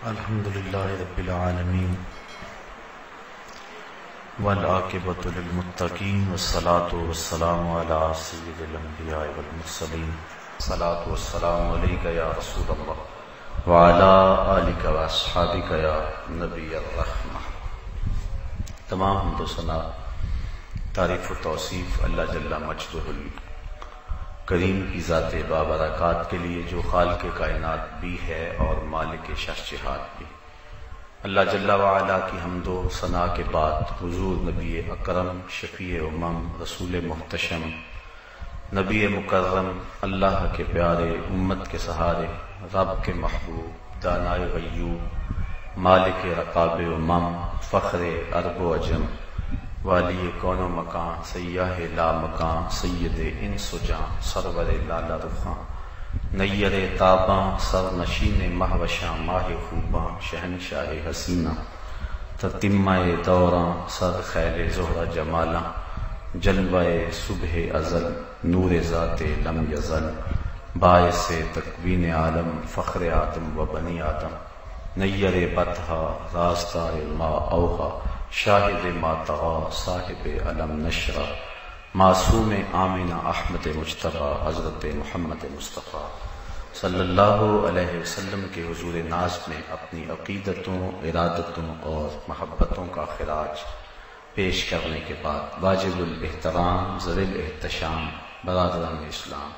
الحمدللہ رب العالمین والعاقبۃ للمتقین والصلاة والسلام علی سید الانبیاء والمرسلین الصلاة والسلام علیک یا رسول اللہ وعلی آلک واصحابک یا نبی الرحمہ۔ تمام حمد و ثنا، تعریف و توصیف اللہ جل مجدہ کریم کی ذات بابرکات کے لیے جو خالق کائنات بھی ہے اور مالک شہنشاہات بھی۔ اللہ جل وعلا کی حمد و ثنا کے بعد حضور نبی اکرم شفیع امم رسول محتشم نبی مکرم اللہ کے پیارے امت کے سہارے رب کے محبوب دانائے غیوب مالک رقاب امم فخر عرب و عجم والی کون و مکان سیاہ لا مکان سید انس و جان سرور لالا رخاں نیر تاباں سر نشین مہوشاں ماہ خوباں شہنشاہ حسینہ تتمہ دوراں سر خیل زہرہ جمالاں جلوہ صبح ازل نور ذات لم یزل باعث تکوین عالم فخر آدم و بنی آدم نیر بطحا راستہ ما اوہا شاہد ما طغا صاحب علم نشرہ معصوم آمینہ احمد مجتبیٰ حضرت محمد مصطفیٰ صلی اللہ علیہ وسلم کے حضور ناز میں اپنی عقیدتوں ارادتوں اور محبتوں کا خراج پیش کرنے کے بعد واجب الاحترام ذلیل الاحتشام برادران اسلام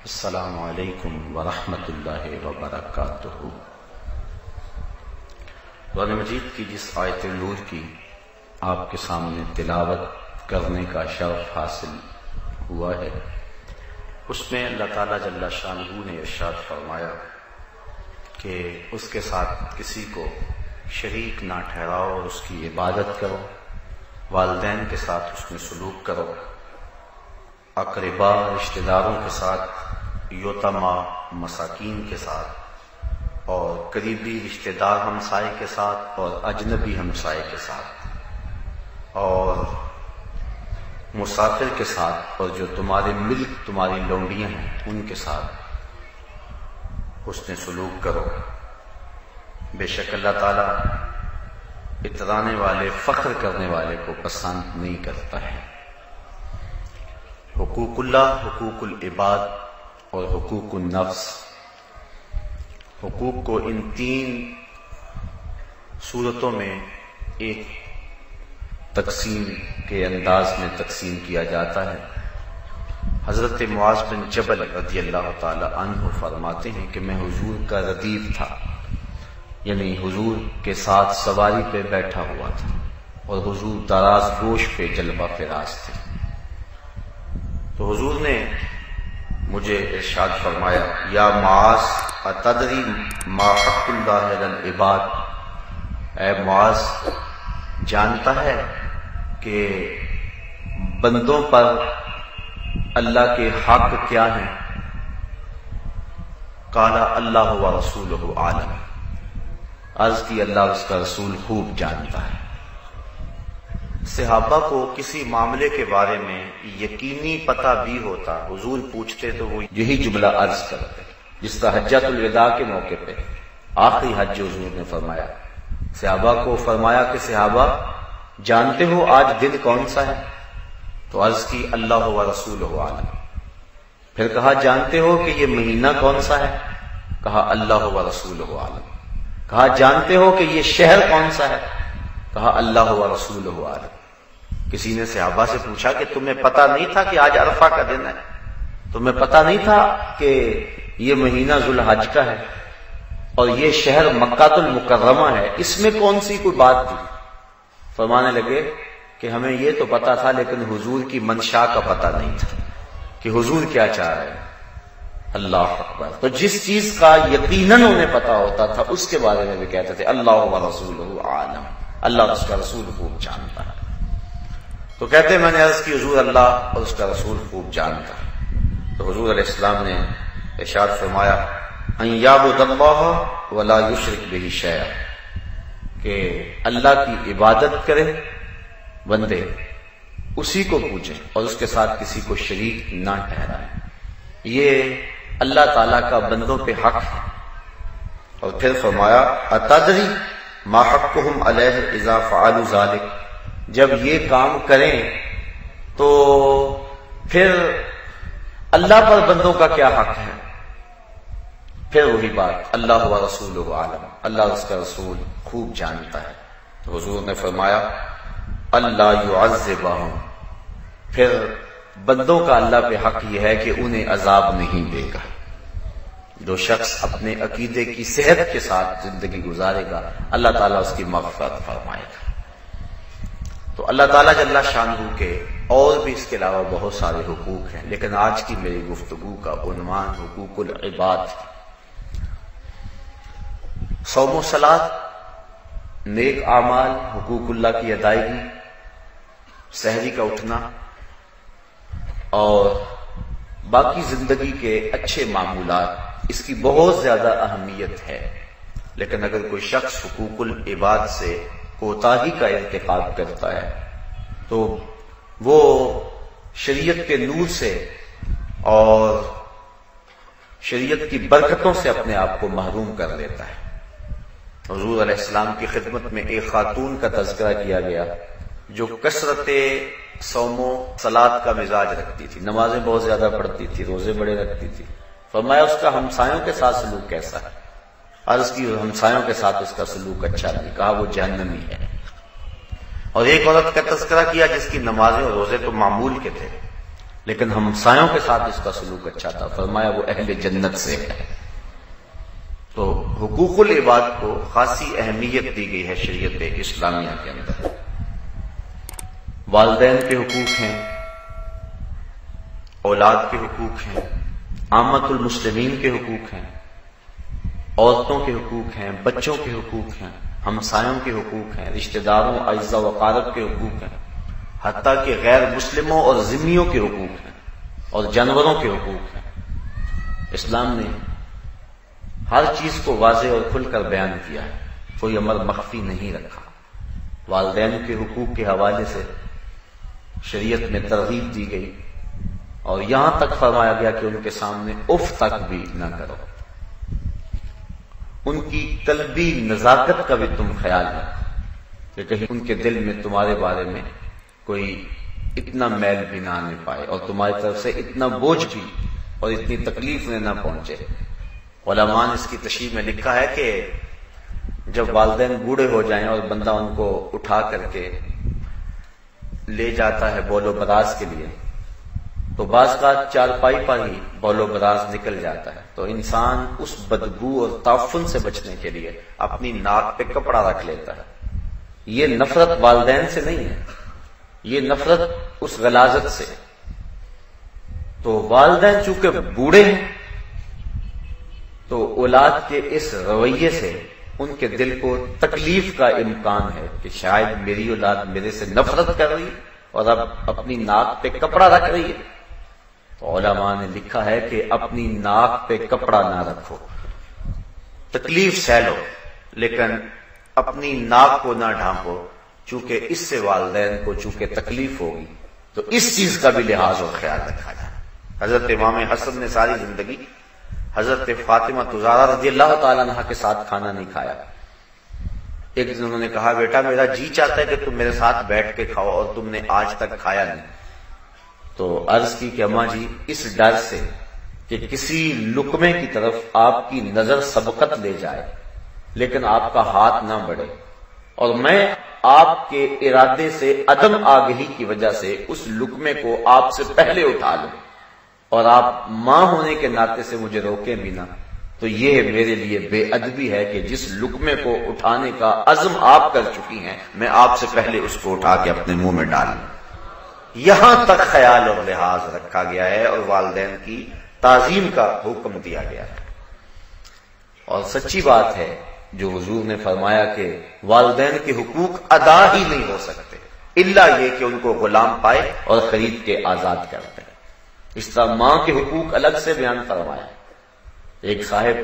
السلام علیکم ورحمۃ اللہ وبرکاتہ۔ قرآن مجید کی جس آیت نور کی آپ کے سامنے تلاوت کرنے کا شرف حاصل ہوا ہے، اس میں اللہ تعالیٰ جل شانہ نے ارشاد فرمایا کہ اس کے ساتھ کسی کو شریک نہ ٹھہراؤ اور اس کی عبادت کرو، والدین کے ساتھ اس میں سلوک کرو، اقربا رشتہ داروں کے ساتھ، یتیما مساکین کے ساتھ، اور قریبی رشتہ دار ہمسائے کے ساتھ اور اجنبی ہمسائے کے ساتھ، اور مسافر کے ساتھ، اور جو تمہارے ملک تمہاری لونڈیاں ہیں ان کے ساتھ حسن سلوک کرو۔ بے شک اللہ تعالیٰ اترانے والے فخر کرنے والے کو پسند نہیں کرتا ہے۔ حقوق اللہ، حقوق العباد اور حقوق النفس، حقوق کو ان تین صورتوں میں ایک تقسیم کے انداز میں تقسیم کیا جاتا ہے۔ حضرت معاذ بن جبل رضی اللہ تعالی عنہ فرماتے ہیں کہ میں حضور کا ردیف تھا، یعنی حضور کے ساتھ سواری پہ بیٹھا ہوا تھا اور حضور دراز گوش پہ جلوہ فراز تھے۔ تو حضور نے مجھے ارشاد فرمایا، یا معاذ اتدری ما حق اللہ علی العباد، اے معاذ جانتا ہے کہ بندوں پر اللہ کے حق کیا ہیں؟ قال اللہ و رسولہ عالم، عرض کی اللہ اس کا رسول خوب جانتا ہے۔ صحابہ کو کسی معاملے کے بارے میں یقینی پتہ بھی ہوتا، حضور پوچھتے تو وہ یہی جملہ عرض کرتے، جس طرح حجۃ الوداع کے موقع پہ آخری حج حضور نے فرمایا، صحابہ کو فرمایا کہ صحابہ جانتے ہو آج دن کون سا ہے؟ تو عرض کی اللہ و رسولہ عالم۔ پھر کہا جانتے ہو کہ یہ مہینہ کون سا ہے؟ کہا اللہ و رسولہ عالم۔ کہا جانتے ہو کہ یہ شہر کون سا ہے؟ کہا اللہ و رسولہ عالم۔ کسی نے صحابہ سے پوچھا کہ تمہیں پتہ نہیں تھا کہ آج عرفہ کا دن ہے؟ تمہیں پتہ نہیں تھا کہ یہ مہینہ ذوالحج کا ہے اور یہ شہر مکہ المکرمہ ہے؟ اس میں کون سی کوئی بات تھی؟ فرمانے لگے کہ ہمیں یہ تو پتا تھا لیکن حضور کی منشا کا پتہ نہیں تھا کہ حضور کیا چاہ رہے ہیں۔ اللہ اکبر۔ تو جس چیز کا یقیناً انہیں پتا ہوتا تھا اس کے بارے میں بھی کہتے تھے اللہ و رسولہ عالم، اللہ اس کا رسول خوب جانتا ہے۔ تو کہتے میں نے عرض کی حضور اللہ اور اس کا رسول خوب جانتا ہے۔ تو حضور علیہ السلام نے ارشاد فرمایا ان یعبد اللہ ولا یشرک بہ شیئا، کہ اللہ کی عبادت کرے بندے، اسی کو پوچھیں اور اس کے ساتھ کسی کو شریک نہ ٹھہرائیں۔ یہ اللہ تعالیٰ کا بندوں پہ حق ہے اور پھر فرمایا اتدری ما حقهم علیہ اذا فعلوا ذلک، جب یہ کام کریں تو پھر اللہ پر بندوں کا کیا حق ہے؟ پھر وہی بات اللہ و رسولہ عالم، اللہ اور اس کا رسول خوب جانتا ہے۔ تو حضور نے فرمایا اللہ یعذبہم، پھر بندوں کا اللہ پہ حق یہ ہے کہ انہیں عذاب نہیں دے گا۔ جو شخص اپنے عقیدے کی صحت کے ساتھ زندگی گزارے گا اللہ تعالیٰ اس کی مغفرت فرمائے گا۔ تو اللہ تعالیٰ جل شانہ کے اور بھی اس کے علاوہ بہت سارے حقوق ہیں، لیکن آج کی میری گفتگو کا عنوان حقوق العباد، صوم و صلاۃ، نیک اعمال، حقوق اللہ کی ادائیگی، سحری کا اٹھنا اور باقی زندگی کے اچھے معمولات، اس کی بہت زیادہ اہمیت ہے۔ لیکن اگر کوئی شخص حقوق العباد سے کوتاہی کا ارتکاب کرتا ہے تو وہ شریعت کے نور سے اور شریعت کی برکتوں سے اپنے آپ کو محروم کر لیتا ہے۔ حضور علیہ السلام کی خدمت میں ایک خاتون کا تذکرہ کیا گیا جو کثرت صوم و صلاۃ کا مزاج رکھتی تھی، نمازیں بہت زیادہ پڑھتی تھی، روزے بڑے رکھتی تھی۔ فرمایا اس کا ہمسایوں کے ساتھ سلوک کیسا ہے؟ عرض کی ہمسایوں کے ساتھ اس کا سلوک اچھا نہیں، کہا وہ جہنمی ہے۔ اور ایک عورت کا تذکرہ کیا جس کی نمازیں اور روزے تو معمول کے تھے لیکن ہمسایوں کے ساتھ اس کا سلوک اچھا تھا، فرمایا وہ اہل جنت سے ہے۔ تو حقوق العباد کو خاصی اہمیت دی گئی ہے شریعت اسلامیہ کے اندر۔ والدین کے حقوق ہیں، اولاد کے حقوق ہیں، عامت المسلمین کے حقوق ہیں، عورتوں کے حقوق ہیں، بچوں کے حقوق ہیں، ہمسایوں کے حقوق ہیں، رشتہ داروں، اعزاء و اقارب کے حقوق ہیں، حتیٰ کہ غیر مسلموں اور ذمیوں کے حقوق ہیں اور جانوروں کے حقوق ہیں۔ اسلام نے ہر چیز کو واضح اور کھل کر بیان کیا ہے، کوئی امر مخفی نہیں رکھا۔ والدین کے حقوق کے حوالے سے شریعت میں ترغیب دی گئی اور یہاں تک فرمایا گیا کہ ان کے سامنے اف تک بھی نہ کرو، ان کی قلبی نزاکت کا بھی تم خیال رکھو کہ کہیں ان کے دل میں تمہارے بارے میں کوئی اتنا میل بھی نہ آنے پائے اور تمہاری طرف سے اتنا بوجھ بھی اور اتنی تکلیف نہ پہنچے۔ علماء نے اس کی تشریح میں لکھا ہے کہ جب والدین بوڑھے ہو جائیں اور بندہ ان کو اٹھا کر کے لے جاتا ہے بول و براز کے لیے تو بعض کا چارپائی پر ہی بول و براز نکل جاتا ہے، تو انسان اس بدبو اور تعفن سے بچنے کے لیے اپنی ناک پہ کپڑا رکھ لیتا ہے۔ یہ نفرت والدین سے نہیں ہے، یہ نفرت اس غلاظت سے۔ تو والدین چونکہ بوڑھے ہیں تو اولاد کے اس رویے سے ان کے دل کو تکلیف کا امکان ہے کہ شاید میری اولاد میرے سے نفرت کر رہی ہے اور اب اپنی ناک پہ کپڑا رکھ رہی ہے۔ تو علماء نے لکھا ہے کہ اپنی ناک پہ کپڑا نہ رکھو، تکلیف سہ لو لیکن اپنی ناک کو نہ ڈھانپو، چونکہ اس سے والدین کو چونکہ تکلیف ہوگی تو اس چیز کا بھی لحاظ اور خیال رکھا جائے۔ حضرت امام حسن نے ساری زندگی حضرت فاطمہ زہرا رضی اللہ تعالیٰ عنہا کے ساتھ کھانا نہیں کھایا۔ ایک دن انہوں نے کہا بیٹا میرا جی چاہتا ہے کہ تم میرے ساتھ بیٹھ کے کھاؤ اور تم نے آج تک کھایا نہیں۔ تو عرض کی کہ اماں جی اس ڈر سے کہ کسی لقمے کی طرف آپ کی نظر سبقت لے جائے لیکن آپ کا ہاتھ نہ بڑھے اور میں آپ کے ارادے سے عدم آگہی کی وجہ سے اس لقمے کو آپ سے پہلے اٹھا لوں اور آپ ماں ہونے کے ناطے سے مجھے روکیں بھی نہ، تو یہ میرے لیے بے ادبی ہے کہ جس لقمے کو اٹھانے کا عزم آپ کر چکی ہیں میں آپ سے پہلے اس کو اٹھا کے اپنے منہ میں ڈال لوں۔ یہاں تک خیال اور لحاظ رکھا گیا ہے اور والدین کی تعظیم کا حکم دیا گیا ہے۔ اور سچی بات ہے جو حضور نے فرمایا کہ والدین کے حقوق ادا ہی نہیں ہو سکتے الا یہ کہ ان کو غلام پائے اور خرید کے آزاد کرتے ہیں۔ اس طرح ماں کے حقوق الگ سے بیان فرمایا۔ ایک صاحب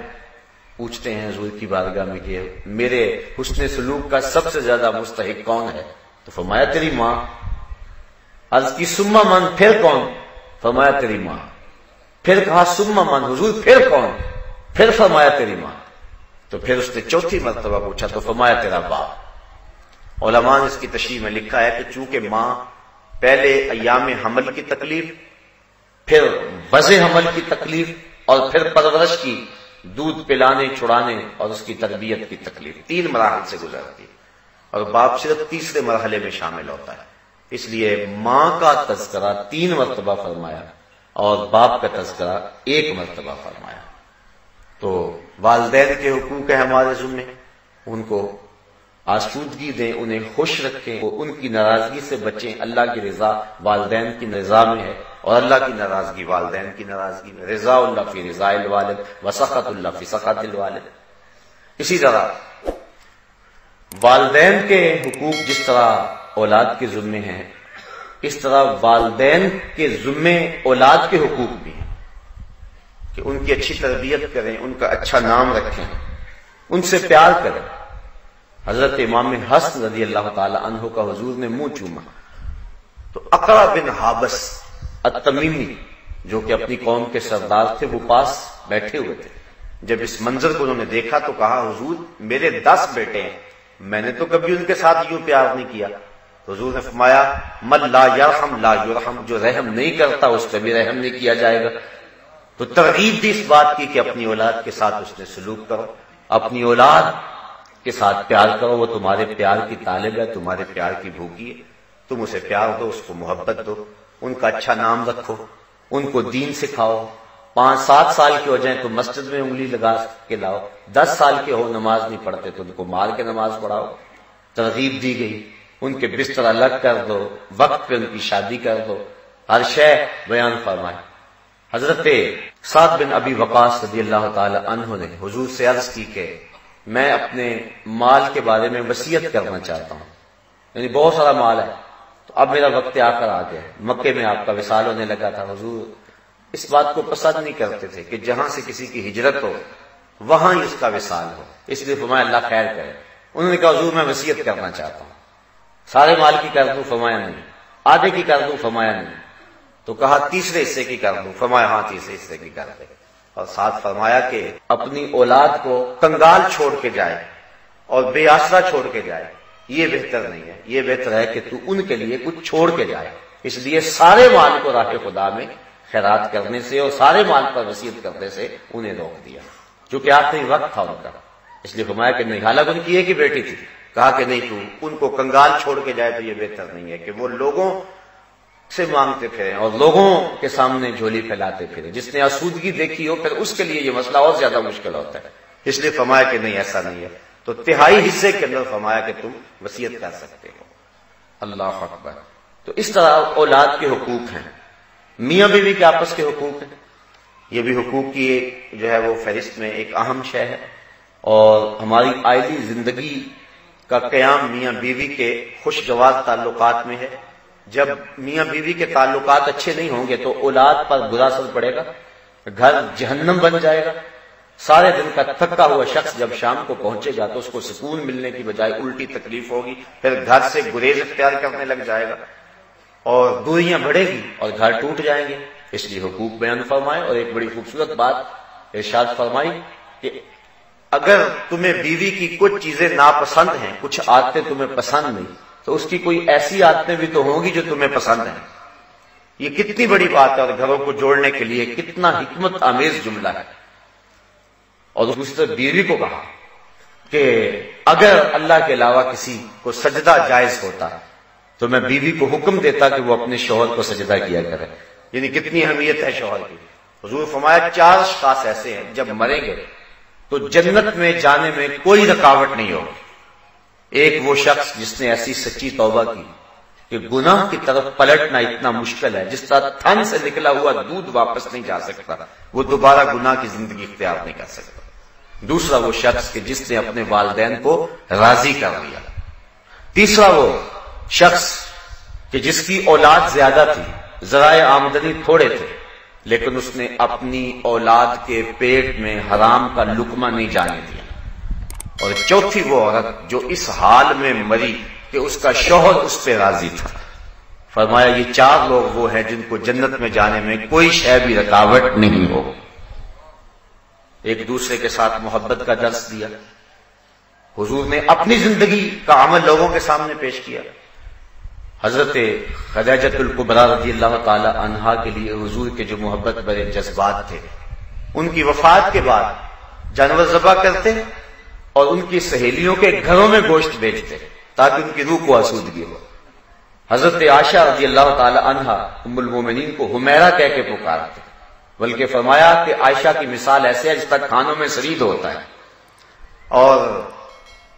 پوچھتے ہیں حضور کی بارگاہ میں کہ میرے حسن سلوک کا سب سے زیادہ مستحق کون ہے؟ تو فرمایا تیری ماں۔ عرض کی ثم من، پھر کون؟ فرمایا تیری ماں۔ پھر کہا ثم من حضور پھر کون؟ پھر فرمایا تیری ماں۔ تو پھر اس نے چوتھی مرتبہ پوچھا تو فرمایا تیرا باپ. علماء نے اس کی تشریح میں لکھا ہے کہ چونکہ ماں پہلے ایام حمل کی تکلیف، پھر وضع حمل کی تکلیف، اور پھر پرورش کی، دودھ پلانے چھڑانے اور اس کی تربیت کی تکلیف، 3 مراحل سے گزرتی ہے، اور باپ صرف تیسرے مرحلے میں شامل ہوتا ہے. اس لیے ماں کا تذکرہ 3 مرتبہ فرمایا اور باپ کا تذکرہ 1 مرتبہ فرمایا. تو والدین کے حقوق ہیں ہمارے ذمہ، ان کو آسودگی دیں، انہیں خوش رکھیں، ان کی ناراضگی سے بچیں. اللہ کی رضا والدین کی رضا میں ہے، اور اللہ کی ناراضگی والدین کی ناراضگی میں. رضا اللہ فی رضا الوالد وسخط اللہ فی سخط الوالد. اسی طرح والدین کے حقوق جس طرح اولاد کے ذمے ہیں، اس طرح والدین کے ذمے اولاد کے حقوق بھی ہیں کہ ان کی اچھی تربیت کریں، ان کا اچھا نام رکھیں، ان سے پیار کریں. حضرت امام حسن رضی اللہ تعالی عنہ کا حضور نے منہ چوما تو اقرع بن حابس التمیمی جو کہ اپنی قوم کے سردار تھے، وہ پاس بیٹھے ہوئے تھے. جب اس منظر کو انہوں نے دیکھا تو کہا حضور میرے 10 بیٹے ہیں، میں نے تو کبھی ان کے ساتھ یوں پیار نہیں کیا. حضور نے فرمایا من لا یرحم لا یرحم، جو رحم نہیں کرتا اس پہ بھی رحم نہیں کیا جائے گا. تو ترغیب دی اس بات کی کہ اپنی اولاد کے ساتھ اس نے سلوک کرو، اپنی اولاد کے ساتھ پیار کرو. وہ تمہارے پیار کی طالب ہے، تمہارے پیار کی بھوکی ہے، تم اسے پیار دو، اس کو محبت دو، ان کا اچھا نام رکھو، ان کو دین سکھاؤ. 5-7 سال کے ہو جائیں تو مسجد میں انگلی لگا کے لاؤ، 10 سال کے ہو نماز نہیں پڑھتے تو ان کو مار کے نماز پڑھاؤ. ترغیب دی گئی. ان کے بستر الگ کر دو، وقت پہ ان کی شادی کر دو، ہر شے بیان فرمائے. حضرت سعد بن ابی وقاص رضی اللہ تعالی عنہ نے حضور سے عرض کی کہ میں اپنے مال کے بارے میں وصیت کرنا چاہتا ہوں، یعنی بہت سارا مال ہے، تو اب میرا وقت آ کر آ گیا. مکے میں آپ کا وصال ہونے لگا تھا. حضور اس بات کو پسند نہیں کرتے تھے کہ جہاں سے کسی کی ہجرت ہو وہاں ہی اس کا وصال ہو، اس لیے فرمایا اللہ خیر کرے. انہوں نے کہا حضور میں وصیت کرنا چاہتا ہوں، سارے مال کی کر دوں؟ فرمایا نہیں. آدھے کی کر دوں؟ فرمایا نہیں. تو کہا تیسرے حصے کی کر دوں؟ فرمایا ہاں تیسرے حصے کی کر دے. اور ساتھ فرمایا کہ اپنی اولاد کو کنگال چھوڑ کے جائے اور بے آسرا چھوڑ کے جائے، یہ بہتر نہیں ہے. یہ بہتر ہے کہ تو ان کے لیے کچھ چھوڑ کے جائے. اس لیے سارے مال کو راہ خدا میں خیرات کرنے سے اور سارے مال پر وصیت کرنے سے انہیں روک دیا، چونکہ آخری وقت تھا ان کا. اس لیے فرمایا کہ نہیں، حالانکہ ان کی ایک ہی بیٹی تھی. کہا کہ نہیں، تو ان کو کنگال چھوڑ کے جائے تو یہ بہتر نہیں ہے کہ وہ لوگوں سے مانگتے پھریں اور لوگوں کے سامنے جھولی پھیلاتے پھریں. جس نے آسودگی دیکھی ہو پھر اس کے لیے یہ مسئلہ اور زیادہ مشکل ہوتا ہے. اس لیے فرمایا کہ نہیں ایسا نہیں ہے. تو 1/3 حصے کے اندر فرمایا کہ تم وصیت کر سکتے ہو. اللہ اکبر. تو اس طرح اولاد کے حقوق ہیں. میاں بیوی کے آپس کے حقوق ہیں. یہ بھی حقوق کی جو ہے وہ فہرست میں ایک اہم شے ہے، اور ہماری آئلی زندگی کا قیام میاں بیوی کے خوشگوار تعلقات میں ہے. جب میاں بیوی کے تعلقات اچھے نہیں ہوں گے تو اولاد پر برا اثر پڑے گا، گھر جہنم بن جائے گا. سارے دن کا تھکا ہوا شخص جب شام کو پہنچے گا تو اس کو سکون ملنے کی بجائے الٹی تکلیف ہوگی، پھر گھر سے گریز اختیار کرنے لگ جائے گا اور دوریاں بڑھے گی اور گھر ٹوٹ جائیں گے. اس لیے حقوق بیان فرمائے. اور ایک بڑی خوبصورت بات ارشاد فرمائی کہ اگر تمہیں بیوی کی کچھ چیزیں ناپسند ہیں، کچھ عادتیں تمہیں پسند نہیں، تو اس کی کوئی ایسی عادتیں بھی تو ہوں گی جو تمہیں پسند ہیں. یہ کتنی بڑی بات ہے اور گھروں کو جوڑنے کے لیے کتنا حکمت آمیز جملہ ہے. اور دوسری طرف بیوی کو کہا کہ اگر اللہ کے علاوہ کسی کو سجدہ جائز ہوتا تو میں بیوی کو حکم دیتا کہ وہ اپنے شوہر کو سجدہ کیا کرے. یعنی کتنی اہمیت ہے شوہر کی. حضور فرمایا 4 اشخاص ایسے ہیں جب مریں گے تو جنت میں جانے میں کوئی رکاوٹ نہیں ہوگی. ایک وہ شخص جس نے ایسی سچی توبہ کی کہ گناہ کی طرف پلٹنا اتنا مشکل ہے، جس طرح تھن سے نکلا ہوا دودھ واپس نہیں جا سکتا، وہ دوبارہ گناہ کی زندگی اختیار نہیں کر سکتا. دوسرا وہ شخص کہ جس نے اپنے والدین کو راضی کر لیا. تیسرا وہ شخص کہ جس کی اولاد زیادہ تھی، ذرائع آمدنی تھوڑے تھے، لیکن اس نے اپنی اولاد کے پیٹ میں حرام کا لقمہ نہیں جانے دیا. اور چوتھی وہ عورت جو اس حال میں مری کہ اس کا شوہر اس پہ راضی تھا. فرمایا یہ 4 لوگ وہ ہیں جن کو جنت میں جانے میں کوئی شے بھی رکاوٹ نہیں ہو. ایک دوسرے کے ساتھ محبت کا درس دیا. حضور نے اپنی زندگی کا عمل لوگوں کے سامنے پیش کیا. حضرت خدیجہ الکبریٰ رضی اللہ تعالی عنہا کے لیے حضور کے جو محبت بڑے جذبات تھے، ان کی وفات کے بعد جانور ذبح کرتے اور ان کی سہیلیوں کے گھروں میں گوشت بیچتے تاکہ ان کی روح کو آسودگی ہو. حضرت عائشہ رضی اللہ تعالی عنہا ام المومنین کو حمیرہ کہہ کے پکارتے، بلکہ فرمایا کہ عائشہ کی مثال ایسے ہے جس تک کھانوں میں سرید ہوتا ہے. اور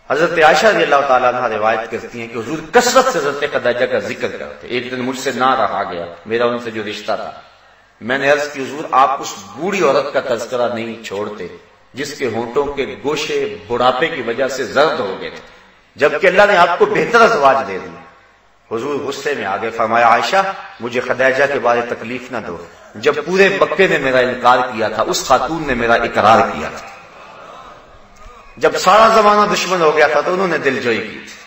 حضرت عائشہ رضی اللہ تعالیٰ عنہ روایت کرتی ہیں کہ حضور کثرت سے حضرت خدیجہ کا ذکر کرتے. ایک دن مجھ سے نہ رہا گیا، میرا ان سے جو رشتہ تھا. میں نے عرض کی حضور آپ اس بوڑھی عورت کا تذکرہ نہیں چھوڑتے جس کے ہونٹوں کے گوشے بڑھاپے کی وجہ سے زرد ہو گئے تھے، جبکہ اللہ نے آپ کو بہتر ازواج دے دی. حضور غصے میں آگے فرمایا عائشہ مجھے خدیجہ کے بارے تکلیف نہ دو، جب پورے مکے نے میرا انکار کیا تھا اس خاتون نے میرا اقرار کیا تھا. جب سارا زمانہ دشمن ہو گیا تھا تو انہوں نے دل جوئی کی تھی.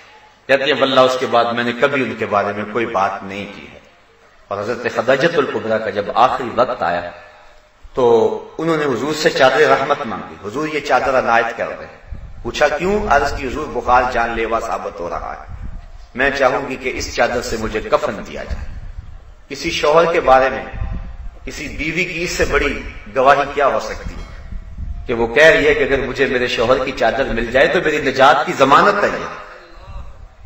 کہتی ہے واللہ اس کے بعد میں نے کبھی ان کے بارے میں کوئی بات نہیں کی ہے. اور حضرت خدیجہ الکبریٰ کا جب آخری وقت آیا تو انہوں نے حضور سے چادر رحمت مانگی. حضور یہ چادر عنایت کر رہے ہیں. پوچھا کیوں؟ عرض کی حضور بخار جان لیوا ثابت ہو رہا ہے، میں چاہوں گی کہ اس چادر سے مجھے کفن دیا جائے. کسی شوہر کے بارے میں کسی بیوی کی اس سے بڑی گواہی کیا ہو سکتی ہے کہ وہ کہہ رہی ہے کہ اگر مجھے میرے شوہر کی چادر مل جائے تو میری نجات کی ضمانت ہے.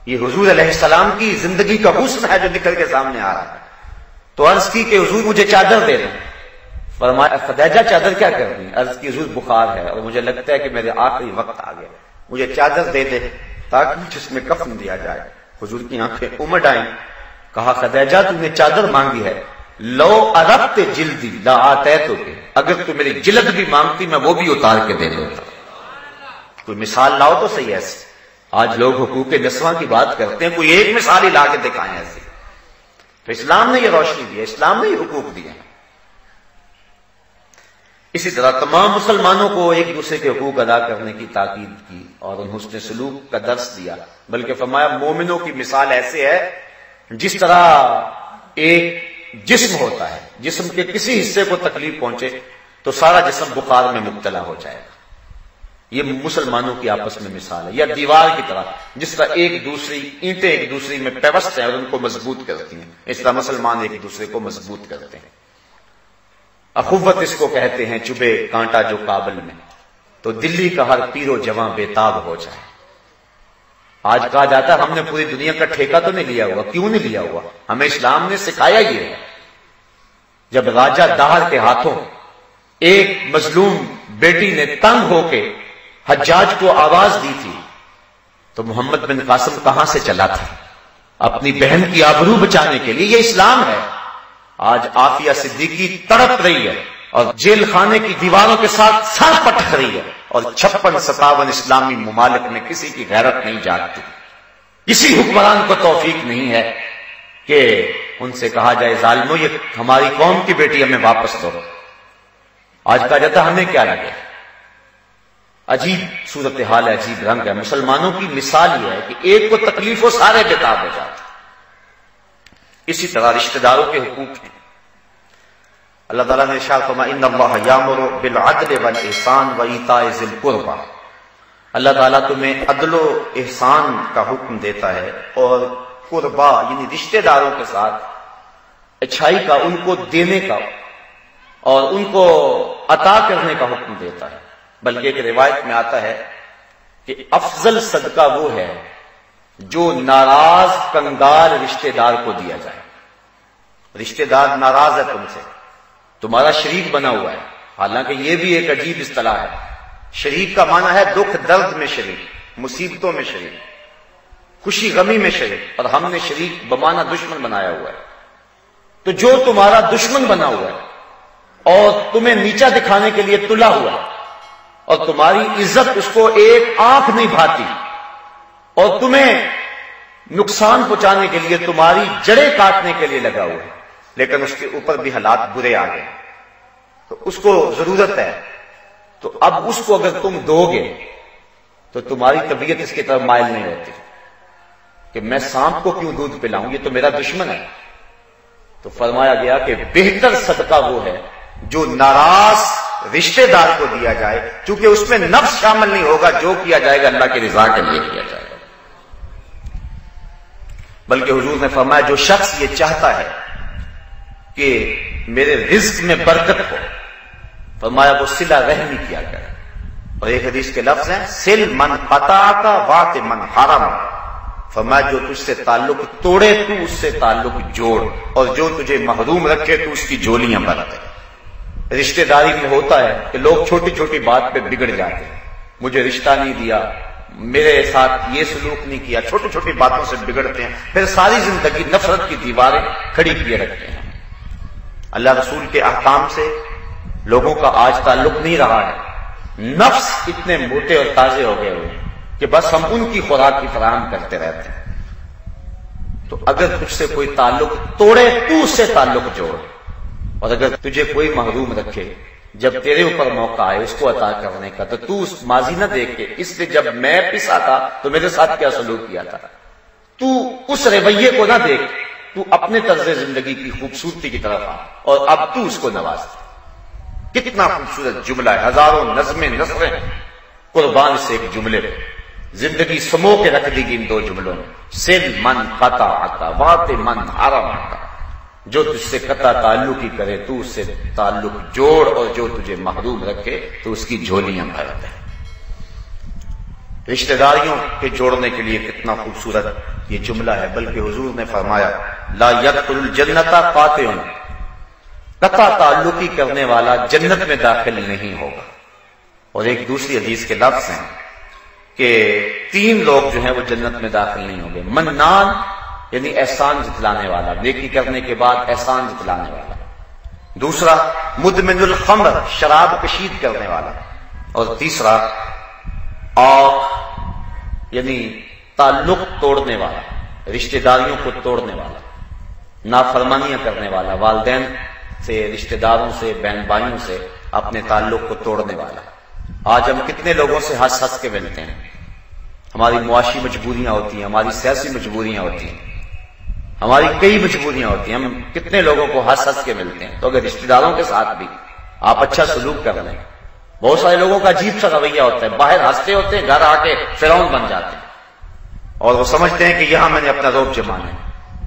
یہ حضور علیہ السلام کی زندگی کا حسن ہے جو نکل کے سامنے آ رہا ہے. تو عرض کی کہ حضور مجھے چادر دے دیں. فرمایا خدیجہ چادر کیا کرنی؟ عرض کی حضور بخار ہے اور مجھے لگتا ہے کہ میرے آخری وقت آ گیا، مجھے چادر دے دے تاکہ مجھے اس میں کفن دیا جائے. حضور کی آنکھیں امڈ آئیں. کہا خدیجہ تم نے چادر مانگی ہے، لو عرفت جلدی لا آتیتک، اگر تو میری جلد بھی مانگتی میں وہ بھی اتار کے دے دیتا. کوئی مثال لاؤ تو صحیح. ایسے آج لوگ حقوق نسواں کی بات کرتے ہیں، کوئی ایک مثال ہی لا کے دکھائیں ایسے. تو اسلام نے یہ روشنی دی ہے، اسلام نے یہ حقوق دیے ہیں. اسی طرح تمام مسلمانوں کو ایک دوسرے کے حقوق ادا کرنے کی تاکید کی اور ان حسن سلوک کا درس دیا. بلکہ فرمایا مومنوں کی مثال ایسے ہے جس طرح ایک جسم ہوتا ہے، جسم کے کسی حصے کو تکلیف پہنچے تو سارا جسم بخار میں مبتلا ہو جائے گا. یہ مسلمانوں کی آپس میں مثال ہے. یا دیوار کی طرح جس طرح ایک دوسری اینٹیں ایک دوسری میں پیوست ہیں اور ان کو مضبوط کرتی ہیں، اس طرح مسلمان ایک دوسرے کو مضبوط کرتے ہیں. اخوت اس کو کہتے ہیں، چبھے کانٹا جو کابل میں تو دلی کا ہر پیر و جواں بےتاب ہو جائے. آج کہا جاتا ہے ہم نے پوری دنیا کا ٹھیکہ تو نہیں لیا ہوا. کیوں نہیں لیا ہوا؟ ہمیں اسلام نے سکھایا یہ ہے. جب راجہ داہر کے ہاتھوں ایک مظلوم بیٹی نے تنگ ہو کے حجاج کو آواز دی تھی تو محمد بن قاسم کہاں سے چلا تھا؟ اپنی بہن کی آبرو بچانے کے لیے. یہ اسلام ہے. آج عافیہ صدیقی تڑپ رہی ہے اور جیل خانے کی دیواروں کے ساتھ سر پٹک رہی ہے اور 56-57 اسلامی ممالک میں کسی کی غیرت نہیں جاگتی. کسی حکمران کو توفیق نہیں ہے کہ ان سے کہا جائے ظالمو یہ ہماری قوم کی بیٹی ہمیں واپس دو. آج کہا جاتا ہمیں کیا لگے. عجیب صورتحال ہے، عجیب رنگ ہے. مسلمانوں کی مثال یہ ہے کہ ایک کو تکلیف ہو سارے بےتاب ہو جاتے. اسی طرح رشتہ داروں کے حقوق ہیں. اللہ تعالیٰ نے ارشاد فرمایا ان اللہ یامر بالعدل والاحسان وایتاء ذی القربى. اللہ تعالیٰ تمہیں عدل و احسان کا حکم دیتا ہے اور قربا یعنی رشتہ داروں کے ساتھ اچھائی کا، ان کو دینے کا اور ان کو عطا کرنے کا حکم دیتا ہے. بلکہ ایک روایت میں آتا ہے کہ افضل صدقہ وہ ہے جو ناراض کنگال رشتہ دار کو دیا جائے. رشتہ دار ناراض ہے تم سے، تمہارا شریک بنا ہوا ہے. حالانکہ یہ بھی ایک عجیب اصطلاح ہے. شریک کا معنی ہے دکھ درد میں شریک، مصیبتوں میں شریک، خوشی غمی میں شریک. اور ہم نے شریک بمعنی دشمن بنایا ہوا ہے. تو جو تمہارا دشمن بنا ہوا ہے اور تمہیں نیچا دکھانے کے لیے تلا ہوا ہے اور تمہاری عزت اس کو ایک آنکھ نہیں بھاتی اور تمہیں نقصان پہنچانے کے لیے، تمہاری جڑیں کاٹنے کے لیے لگا ہوا ہے، لیکن اس کے اوپر بھی حالات برے آ گئے تو اس کو ضرورت ہے. تو اب اس کو اگر تم دو گے تو تمہاری طبیعت اس کی طرف مائل نہیں رہتی کہ میں سانپ کو کیوں دودھ پلاؤں، یہ تو میرا دشمن ہے. تو فرمایا گیا کہ بہتر صدقہ وہ ہے جو ناراض رشتے دار کو دیا جائے، چونکہ اس میں نفس شامل نہیں ہوگا، جو کیا جائے گا اللہ کی رضا کے لیے کیا جائے گا۔ بلکہ حضور نے فرمایا جو شخص یہ چاہتا ہے کہ میرے رزق میں برکت ہو، فرمایا وہ صلہ رحمی کیا کرے۔ اور ایک حدیث کے لفظ ہیں سل من قطعک وات من حرم، فرمایا جو تجھ سے تعلق توڑے تو اس سے تعلق جوڑ، اور جو تجھے محروم رکھے تو اس کی جولیاں برتے۔ رشتہ داری میں ہوتا ہے کہ لوگ چھوٹی چھوٹی بات پہ بگڑ جاتے ہیں، مجھے رشتہ نہیں دیا، میرے ساتھ یہ سلوک نہیں کیا، چھوٹی چھوٹی باتوں سے بگڑتے ہیں، پھر ساری زندگی نفرت کی دیواریں کھڑی کیے رکھتے ہیں۔ اللہ رسول کے احکام سے لوگوں کا آج تعلق نہیں رہا ہے، نفس اتنے موٹے اور تازے ہو گئے ہوئے کہ بس ہم ان کی خوراک کی فراہم کرتے رہتے ہیں۔ تو اگر تجھ سے کوئی تعلق توڑے تو اس سے تعلق جوڑ، اور اگر تجھے کوئی محروم رکھے جب تیرے اوپر موقع آئے اس کو عطا کرنے کا، تو اس ماضی نہ دیکھ کے اس لیے جب میں پسا تھا تو میرے ساتھ کیا سلوک کیا تھا، تو اس رویے کو نہ دیکھ، تو اپنے طرز زندگی کی خوبصورتی کی طرف آ اور اب تو اس کو نواز۔ کتنا خوبصورت جملہ ہے، ہزاروں نظمیں نثریں قربان سے ایک جملے پہ، زندگی سمو کے رکھ دی گئی ان دو جملوں میں، سل من قطعک وات من حرمک، جو تجھ سے قطع تعلق ہی کرے تو اس سے تعلق جوڑ، اور جو تجھے محروم رکھے تو اس کی جھولیاں بھر دے۔ رشتہ داریوں کے جوڑنے کے لیے کتنا خوبصورت یہ جملہ ہے، بلکہ حضور نے فرمایا لا يدخل الجنت قاطع، قطع تعلقی کرنے والا جنت میں داخل نہیں ہوگا۔ اور ایک دوسری حدیث کے لفظ ہیں کہ 3 لوگ جو ہیں وہ جنت میں داخل نہیں ہوں گے، منان یعنی احسان جتلانے والا، نیکی کرنے کے بعد احسان جتلانے والا، دوسرا مدمن الخمر شراب کشید کرنے والا، اور تیسرا آخ یعنی تعلق توڑنے والا، رشتہ داریوں کو توڑنے والا، نافرمانیاں کرنے والا، والدین سے، رشتہ داروں سے، بہن بھائیوں سے اپنے تعلق کو توڑنے والا۔ آج ہم کتنے لوگوں سے ہنس ہنس کے ملتے ہیں، ہماری معاشی مجبوریاں ہوتی ہیں، ہماری سیاسی مجبوریاں ہوتی ہیں، ہماری کئی مجبوریاں ہوتی ہیں، ہم کتنے لوگوں کو ہنس ہنس کے ملتے ہیں۔ تو اگر رشتہ داروں کے ساتھ بھی آپ اچھا سلوک کر لیں، بہت سارے لوگوں کا عجیب سا رویہ ہوتا ہے، باہر ہنستے ہوتے ہیں، گھر آ کے فرعون بن جاتے ہیں، اور وہ سمجھتے ہیں کہ یہاں میں نے اپنا روب جمانا ہے۔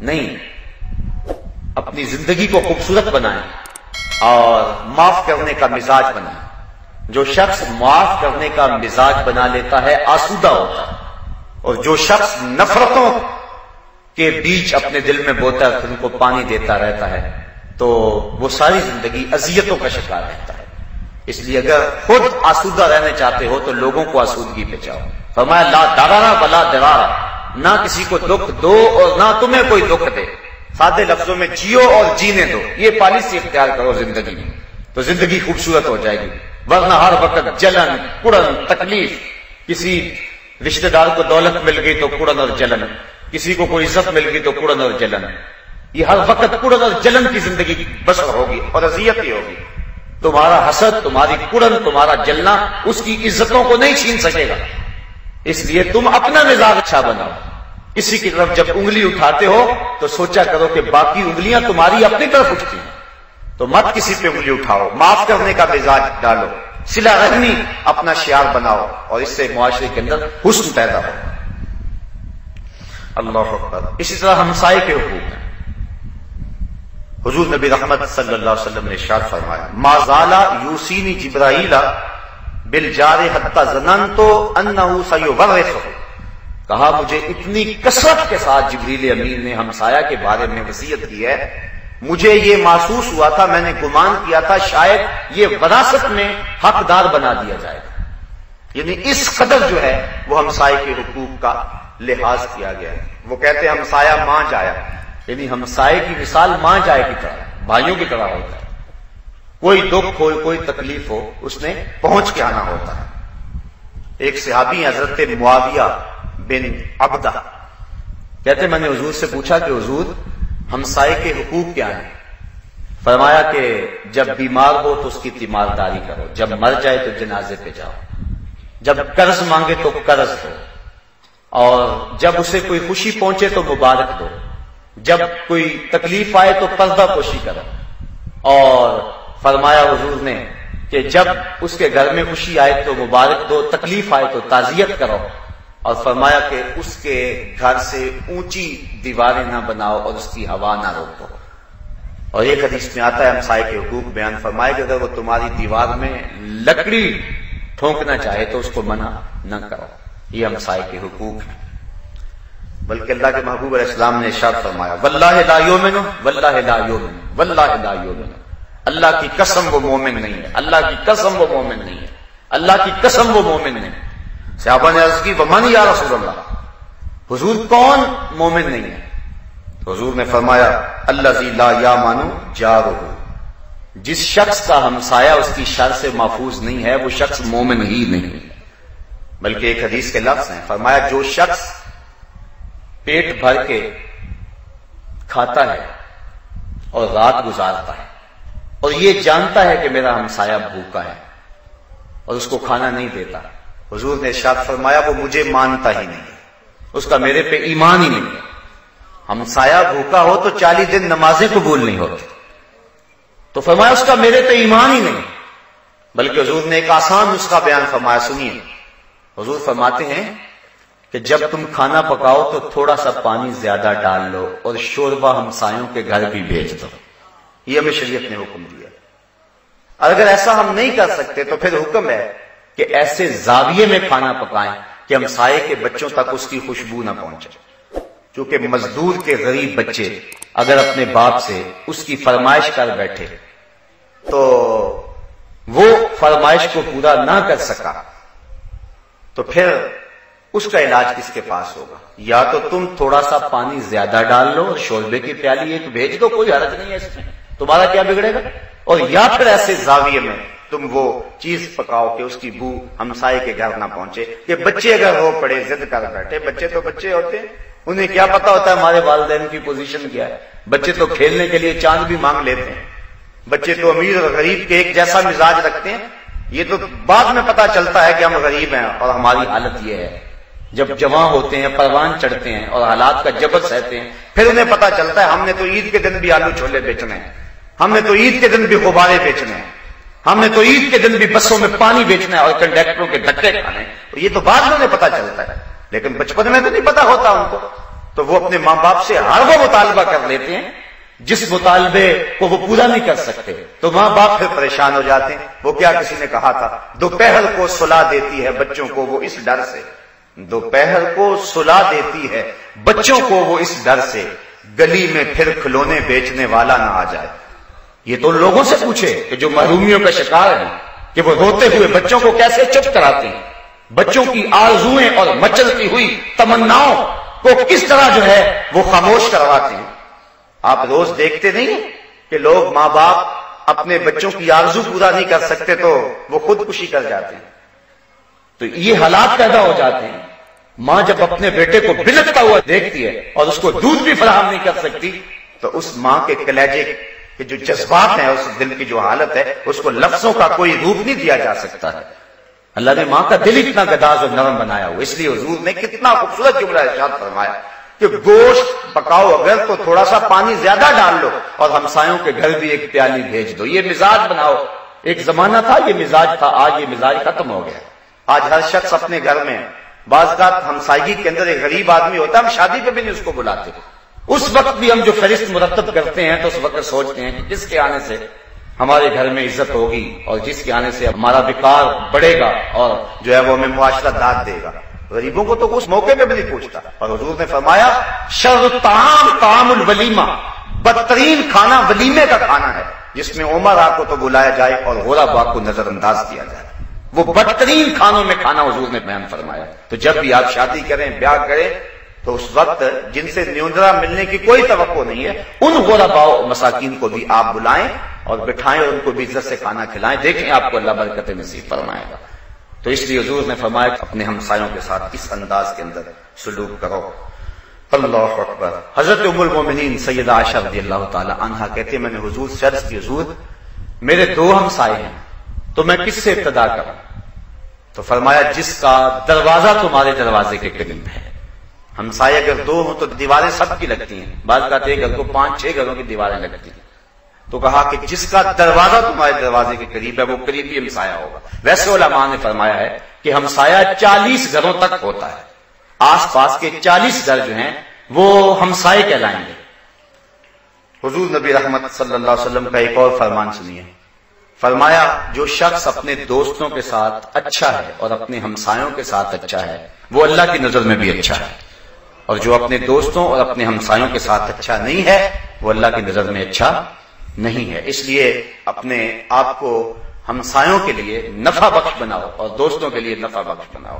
نہیں، اپنی زندگی کو خوبصورت بنائیں اور معاف کرنے کا مزاج بنائیں۔ جو شخص معاف کرنے کا مزاج بنا لیتا ہے آسودہ ہوتا ہے، اور جو شخص نفرتوں کے بیچ اپنے دل میں بوتا ہے، ان کو پانی دیتا رہتا ہے، تو وہ ساری زندگی اذیتوں کا شکار رہتا ہے۔ اس لیے اگر خود آسودہ رہنے چاہتے ہو تو لوگوں کو آسودگی پہ جاؤ۔ فرمایا لا ضرر ولا ضرار، نہ کسی کو دکھ دو اور نہ تمہیں کوئی دکھ دے، سادے لفظوں میں جیو اور جینے دو، یہ پالیسی اختیار کرو زندگی میں، تو زندگی خوبصورت ہو جائے گی۔ ورنہ ہر وقت جلن، کڑن، تکلیف، کسی رشتہ دار کو دولت مل گئی تو کڑن اور جلن، کسی کو کوئی عزت مل گئی تو کڑن اور جلن، یہ ہر وقت کڑن اور جلن کی زندگی بسر ہوگی اور اذیت ہی ہوگی۔ تمہارا حسد، تمہاری کڑن، تمہارا جلنا اس کی عزتوں کو نہیں چھین سکے گا۔ اس لیے تم اپنا مزاج اچھا بناؤ، کسی کی طرف جب انگلی اٹھاتے ہو تو سوچا کرو کہ باقی انگلیاں تمہاری اپنی طرف اٹھتی ہیں، تو مت کسی پہ انگلی اٹھاؤ، معاف کرنے کا مزاج ڈالو، صلہ رحمی اپنا شعار بناؤ، اور اس سے معاشرے کے اندر حسن پیدا ہو۔ اللہ اکبر۔ اسی طرح ہمسائے کے حقوق ہیں۔ حضور نبی رحمت صلی اللہ علیہ وسلم نے ارشاد فرمایا ما زال یوصینی جبرائیل بالجار حتی ظننت انہ سیورثہ، کہا مجھے اتنی کثرت کے ساتھ جبریل امین نے ہمسایہ کے بارے میں وصیت کی ہے، مجھے یہ محسوس ہوا تھا، میں نے گمان کیا تھا شاید یہ وراثت میں حقدار بنا دیا جائے گا۔ یعنی اس قدر جو ہے وہ ہمسائے کے حقوق کا لحاظ کیا گیا ہے۔ وہ کہتے ہیں ہمسایہ ماں جایا، یعنی ہمسائے کی مثال ماں جائے کی طرح، بھائیوں کی طرح ہوتا ہے، کوئی دکھ ہو، کوئی تکلیف ہو، اس نے پہنچ کے آنا ہوتا ہے۔ ایک صحابی حضرت معاویہ بن عبدہ کہتے میں نے حضور سے پوچھا کہ حضور ہمسائے کے حقوق کیا ہیں؟ فرمایا کہ جب بیمار ہو تو اس کی تیمارداری کرو، جب مر جائے تو جنازے پہ جاؤ، جب قرض مانگے تو قرض دو، اور جب اسے کوئی خوشی پہنچے تو مبارک دو، جب کوئی تکلیف آئے تو پردہ پوشی کرو۔ اور فرمایا حضور نے کہ جب اس کے گھر میں خوشی آئے تو مبارک دو، تکلیف آئے تو تعزیت کرو، اور فرمایا کہ اس کے گھر سے اونچی دیواریں نہ بناؤ اور اس کی ہوا نہ روکو۔ اور ایک حدیث میں آتا ہے ہمسائے کے حقوق بیان فرمائے کہ اگر وہ تمہاری دیوار میں لکڑی ٹھونکنا چاہے تو اس کو منع نہ کرو۔ یہ ہمسائے کے حقوق ہیں۔ بلکہ اللہ کے محبوب علیہ السلام نے ارشاد فرمایا واللہ لا یؤمن واللہ لا یؤمن واللہ لا یؤمن، اللہ کی قسم وہ مومن نہیں ہے، اللہ کی قسم وہ مومن نہیں ہے، اللہ کی قسم وہ مومن نہیں ہے۔ صحابہ نے عرض کی ومن یا رسول اللہ، حضور کون مومن نہیں ہے؟ حضور نے فرمایا الذی لا یامن جارہ، جس شخص کا ہمسایہ اس کی شر سے محفوظ نہیں ہے وہ شخص مومن ہی نہیں ہے۔ بلکہ ایک حدیث کے لفظ ہیں، فرمایا جو شخص پیٹ بھر کے کھاتا ہے اور رات گزارتا ہے اور یہ جانتا ہے کہ میرا ہمسایہ بھوکا ہے اور اس کو کھانا نہیں دیتا، حضور نے ارشاد فرمایا وہ مجھے مانتا ہی نہیں ہے، اس کا میرے پہ ایمان ہی نہیں ہے۔ ہمسایہ بھوکا ہو تو 40 دن نمازیں قبول نہیں ہوتی، تو فرمایا اس کا میرے پہ ایمان ہی نہیں۔ بلکہ حضور نے ایک آسان نسخہ بیان فرمایا، سنیے۔ حضور فرماتے ہیں کہ جب تم کھانا پکاؤ تو تھوڑا سا پانی زیادہ ڈال لو اور شوربہ ہمسایوں کے گھر بھی بھیج دو۔ یہ ہمیں شریعت نے حکم دیا۔ اگر ایسا ہم نہیں کر سکتے تو پھر حکم ہے کہ ایسے زاویے میں کھانا پکائیں کہ ہمسائے کے بچوں تک اس کی خوشبو نہ پہنچے، چونکہ مزدور کے غریب بچے اگر اپنے باپ سے اس کی فرمائش کر بیٹھے تو وہ فرمائش کو پورا نہ کر سکا تو پھر اس کا علاج کس کے پاس ہوگا؟ یا تو تم تھوڑا سا پانی زیادہ ڈال لو اور شوربے کی پیالی ایک بھیج دو، کوئی حرج نہیں ہے اس میں، تمہارا کیا بگڑے گا؟ اور یا پھر ایسے زاویے میں تم وہ چیز پکاؤ کہ اس کی بو ہمسائے کے گھر نہ پہنچے۔ کہ بچے اگر رو پڑے ضد کر بیٹھے، بچے تو بچے ہوتے ہیں، انہیں کیا پتا ہوتا ہے ہمارے والدین کی پوزیشن کیا ہے؟ بچے تو کھیلنے کے لیے چاند بھی مانگ لیتے ہیں، بچے تو امیر اور غریب کے ایک جیسا مزاج رکھتے ہیں، یہ تو بعد میں پتا چلتا ہے کہ ہم غریب ہیں اور ہماری حالت یہ ہے۔ جب جوان ہوتے ہیں، پروان چڑھتے ہیں اور حالات کا جبر سہتے ہیں، پھر انہیں پتا چلتا ہے ہم نے تو عید کے دن بھی آلو چھولے بیچنے ہیں، ہم نے تو عید کے دن بھی غبارے بیچنے ہیں، ہم نے تو عید کے دن بھی بسوں میں پانی بیچنا ہے اور کنڈکٹروں کے دھکے کھانے ہیں۔ یہ تو بعد میں انہیں پتا چلتا ہے، لیکن بچپن میں تو نہیں پتا ہوتا ان کو، تو وہ اپنے ماں باپ سے ہر وہ مطالبہ کر لیتے ہیں جس مطالبے کو وہ پورا نہیں کر سکتے، تو ماں باپ پھر پریشان ہو جاتے ہیں۔ وہ کیا کسی نے کہا تھا دوپہر کو سلا دیتی ہے بچوں کو وہ اس ڈر سے، دوپہر کو سلا دیتی ہے بچوں کو وہ اس ڈر سے، گلی میں پھر کھلونے بیچنے والا نہ آ جائے۔ یہ تو لوگوں سے پوچھے کہ جو محرومیوں کا شکار ہیں کہ وہ روتے ہوئے بچوں کو کیسے چپ کراتے ہیں، بچوں کی آرزوئیں اور مچلتی ہوئی تمناؤں کو کس طرح جو ہے وہ خاموش کرواتے ہیں۔ آپ روز دیکھتے نہیں کہ لوگ ماں باپ اپنے بچوں کی آرزو پورا نہیں کر سکتے تو وہ خودکشی کر جاتے ہیں۔ تو یہ حالات پیدا ہو جاتے ہیں۔ ماں جب اپنے بیٹے کو بلکتا ہوا دیکھتی ہے اور اس کو دودھ بھی فراہم نہیں کر سکتی تو اس ماں کے کلیجے کے جو جذبات ہیں، اس دل کی جو حالت ہے، اس کو لفظوں کا کوئی روپ نہیں دیا جا سکتا ہے۔ اللہ نے ماں کا دل اتنا گداز اور نرم بنایا ہوا، اس لیے حضور نے کتنا خوبصورت جملہ ارشاد فرمایا کہ گوشت پکاؤ اگر تو تھوڑا سا پانی زیادہ ڈال لو اور ہمسایوں کے گھر بھی ایک پیالی بھیج دو۔ یہ مزاج بناؤ۔ ایک زمانہ تھا یہ مزاج تھا، آج یہ مزاج ختم ہو گیا۔ آج ہر شخص اپنے گھر میں، بعض اوقات ہمسائیگی کے اندر ایک غریب آدمی ہوتا ہے، ہم شادی پہ بھی نہیں اس کو بلاتے، اس وقت بھی ہم جو فہرست مرتب کرتے ہیں تو اس وقت سوچتے ہیں کہ جس کے آنے سے ہمارے گھر میں عزت ہوگی اور جس کے آنے سے ہمارا وقار بڑھے گا اور جو ہے وہ ہمیں معاشرہ داد دے گا۔ غریبوں کو تو اس موقع پہ بھی نہیں پوچھتا۔ اور حضور نے فرمایا شر الطعام طعام الولیمہ، بدترین کھانا ولیمے کا کھانا ہے جس میں عمرا کو تو بلایا جائے اور غربا کو نظر انداز کیا جائے۔ وہ بدترین کھانوں میں کھانا حضور نے بیان فرمایا۔ تو جب بھی آپ شادی کریں، بیاہ کریں، تو اس وقت جن سے نیوندرا ملنے کی کوئی توقع نہیں ہے ان غرباء و مساکین کو بھی آپ بلائیں اور بٹھائیں اور ان کو بھی عزت سے کھانا کھلائیں، دیکھیں آپ کو اللہ برکت نصیب فرمائے گا۔ تو اس لیے حضور نے فرمایا اپنے ہمسایوں کے ساتھ اس انداز کے اندر سلوک کرو۔ اللہ اکبر۔ حضرت ام المومنین سیدہ عائشہ رضی اللہ تعالی عنہا کہتے میں نے حضور سے عرض کی حضور میرے 2 ہمسائے ہیں تو میں کس سے ابتدا کروں؟ تو فرمایا جس کا دروازہ تمہارے دروازے کے قریب ہے۔ ہمسائے اگر 2 ہوں تو دیواریں سب کی لگتی ہیں، بعض کہتے ہیں گھر کو 5-6 گھروں کی دیواریں لگتی ہیں، تو کہا کہ جس کا دروازہ تمہارے دروازے کے قریب ہے وہ قریبی ہمسایہ ہوگا. ویسے علماء نے فرمایا ہے کہ ہمسایہ 40 گھروں تک ہوتا ہے. آس پاس کے 40 گھر جو ہیں وہ ہمسائے کہلائیں گے. حضور نبی رحمت صلی اللہ علیہ وسلم کا ایک اور فرمان سنیے. فرمایا جو شخص اپنے دوستوں کے ساتھ اچھا ہے اور اپنے ہمسایوں کے ساتھ اچھا ہے وہ اللہ کی نظر میں بھی اچھا ہے، اور جو اپنے دوستوں اور اپنے ہمسایوں کے ساتھ اچھا نہیں ہے وہ اللہ کی نظر میں اچھا نہیں ہے. اس لیے اپنے آپ کو ہمسایوں کے لیے نفع بخش بناؤ اور دوستوں کے لیے نفع بخش بناؤ.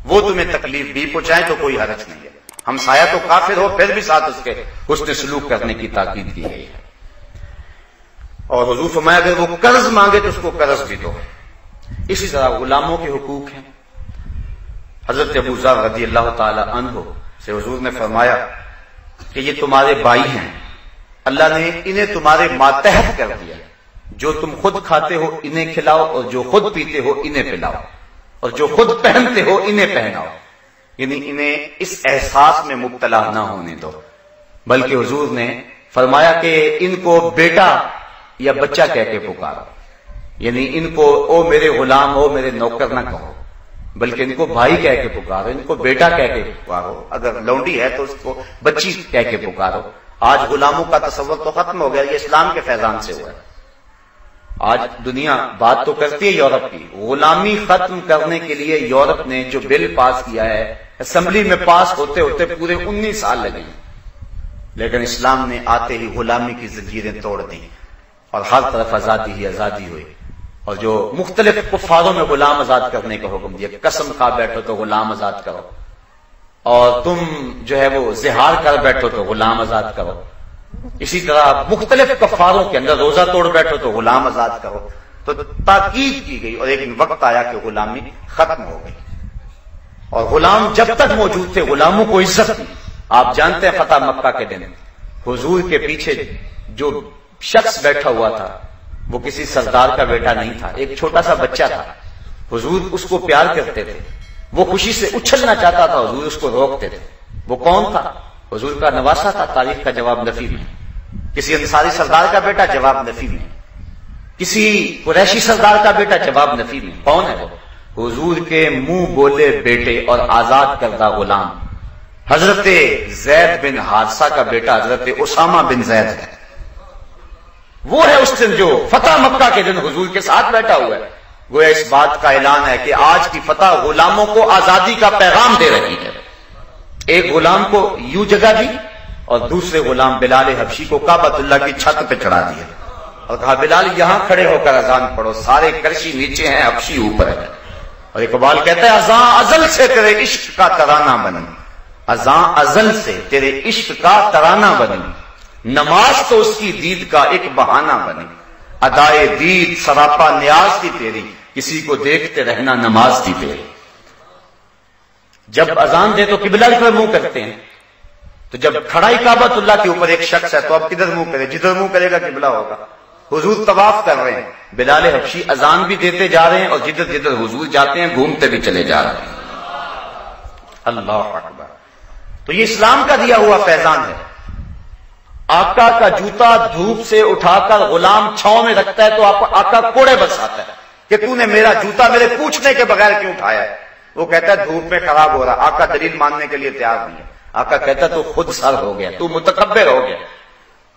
وہ تمہیں تکلیف بھی پہنچائیں تو کوئی حرج نہیں ہے. ہمسایہ تو کافر ہو پھر بھی ساتھ اس کے حسن سلوک کرنے کی تاکید کی گئی ہے. اور حضور فرمایا اگر وہ قرض مانگے تو اس کو قرض بھی دو. اسی طرح غلاموں کے حقوق ہیں. حضرت ابو ذر رضی اللہ تعالی عنہ سے حضور نے فرمایا کہ یہ تمہارے بھائی ہیں، اللہ نے انہیں تمہارے ماتحت کر دیا. جو تم خود کھاتے ہو انہیں کھلاؤ، اور جو خود پیتے ہو انہیں پلاؤ، اور جو خود پہنتے ہو انہیں پہناؤ. یعنی انہیں اس احساس میں مبتلا نہ ہونے دو. بلکہ حضور نے فرمایا کہ ان کو بیٹا یا بچہ کہہ کے پکارو. یعنی ان کو او میرے غلام ہو میرے نوکر نہ کہو، بلکہ ان کو بھائی کہہ کے پکارو، ان کو بیٹا کہہ کے پکارو. اگر لونڈی ہے تو اس کو بچی کہہ کے پکارو. آج غلاموں کا تصور تو ختم ہو گیا، یہ اسلام کے فیضان سے ہوا ہے. آج دنیا بات تو کرتی ہے یورپ کی. غلامی ختم کرنے کے لیے یورپ نے جو بل پاس کیا ہے اسمبلی میں پاس ہوتے ہوتے پورے 19 سال لگے، لیکن اسلام نے آتے ہی غلامی کی زنجیریں توڑ دیں اور ہر طرف آزادی ہی آزادی ہوئی. اور جو مختلف کفاروں میں غلام آزاد کرنے کا حکم دیا، قسم کھا بیٹھو تو غلام آزاد کرو، اور تم جو ہے وہ زہار کر بیٹھو تو غلام آزاد کرو. اسی طرح مختلف کفاروں کے اندر روزہ توڑ بیٹھو تو غلام آزاد کرو. تو تاکید کی گئی اور ایک وقت آیا کہ غلامی ختم ہو گئی. اور غلام جب تک موجود تھے غلاموں کو عزت تھی. آپ جانتے ہیں فتح مکہ کے دن حضور کے پیچھے جو شخص بیٹھا ہوا تھا وہ کسی سردار کا بیٹا نہیں تھا، ایک چھوٹا سا بچہ تھا. حضور اس کو پیار کرتے تھے، وہ خوشی سے اچھلنا چاہتا تھا، حضور اس کو روکتے تھے. وہ کون تھا؟ حضور کا نواسا تھا. تاریخ کا جواب نفی میں. کسی انصاری سردار کا بیٹا؟ جواب نفی میں. کسی قریشی سردار کا بیٹا؟ جواب نفی میں. کون ہے وہ؟ حضور کے منہ بولے بیٹے اور آزاد کردہ غلام حضرت زید بن حارثہ کا بیٹا حضرت اسامہ بن زید ہے. وہ ہے اس دن جو فتح مکہ کے دن حضور کے ساتھ بیٹھا ہوا ہے. گویا اس بات کا اعلان ہے کہ آج کی فتح غلاموں کو آزادی کا پیغام دے رہی ہے. ایک غلام کو یوں جگہ دی اور دوسرے غلام بلال حبشی کو کعبۃ اللہ کی چھت پہ چڑھا دیا اور کہا بلال یہاں کھڑے ہو کر اذان پڑھو. سارے کرشی نیچے ہیں، حبشی اوپر ہے. اور اقبال کہتا ہے اذان ازل سے تیرے عشق کا ترانہ بنی، اذان ازل سے تیرے عشق کا ترانہ بنی، نماز تو اس کی دید کا ایک بہانہ بنی، ادائے دید سراپا نیاز تھی تیری، کسی کو دیکھتے رہنا نماز تھی تیری. جب اذان دے تو قبلہ کی طرف منہ کرتے ہیں، تو جب کھڑائی کعبۃ اللہ کے اوپر ایک شخص ہے تو اب کدھر منہ کرے؟ جدھر منہ کرے گا قبلہ ہوگا. حضور طواف کر رہے ہیں، بلال حبشی اذان بھی دیتے جا رہے ہیں اور جدھر جدھر حضور جاتے ہیں گھومتے بھی چلے جا رہے ہیں. اللہ اکبر. تو یہ اسلام کا دیا ہوا فیضان ہے. آقا کا جوتا دھوپ سے اٹھا کر غلام چھاؤں میں رکھتا ہے تو آقا کوڑے برساتا ہے کہ تو نے میرا جوتا میرے پوچھنے کے بغیر کیوں اٹھایا ہے؟ وہ کہتا ہے دھوپ میں خراب ہو رہا. آقا دلیل ماننے کے لیے تیار نہیں ہے. آقا کہتا ہے تو خود سر ہو گیا، تو متکبر ہو گیا،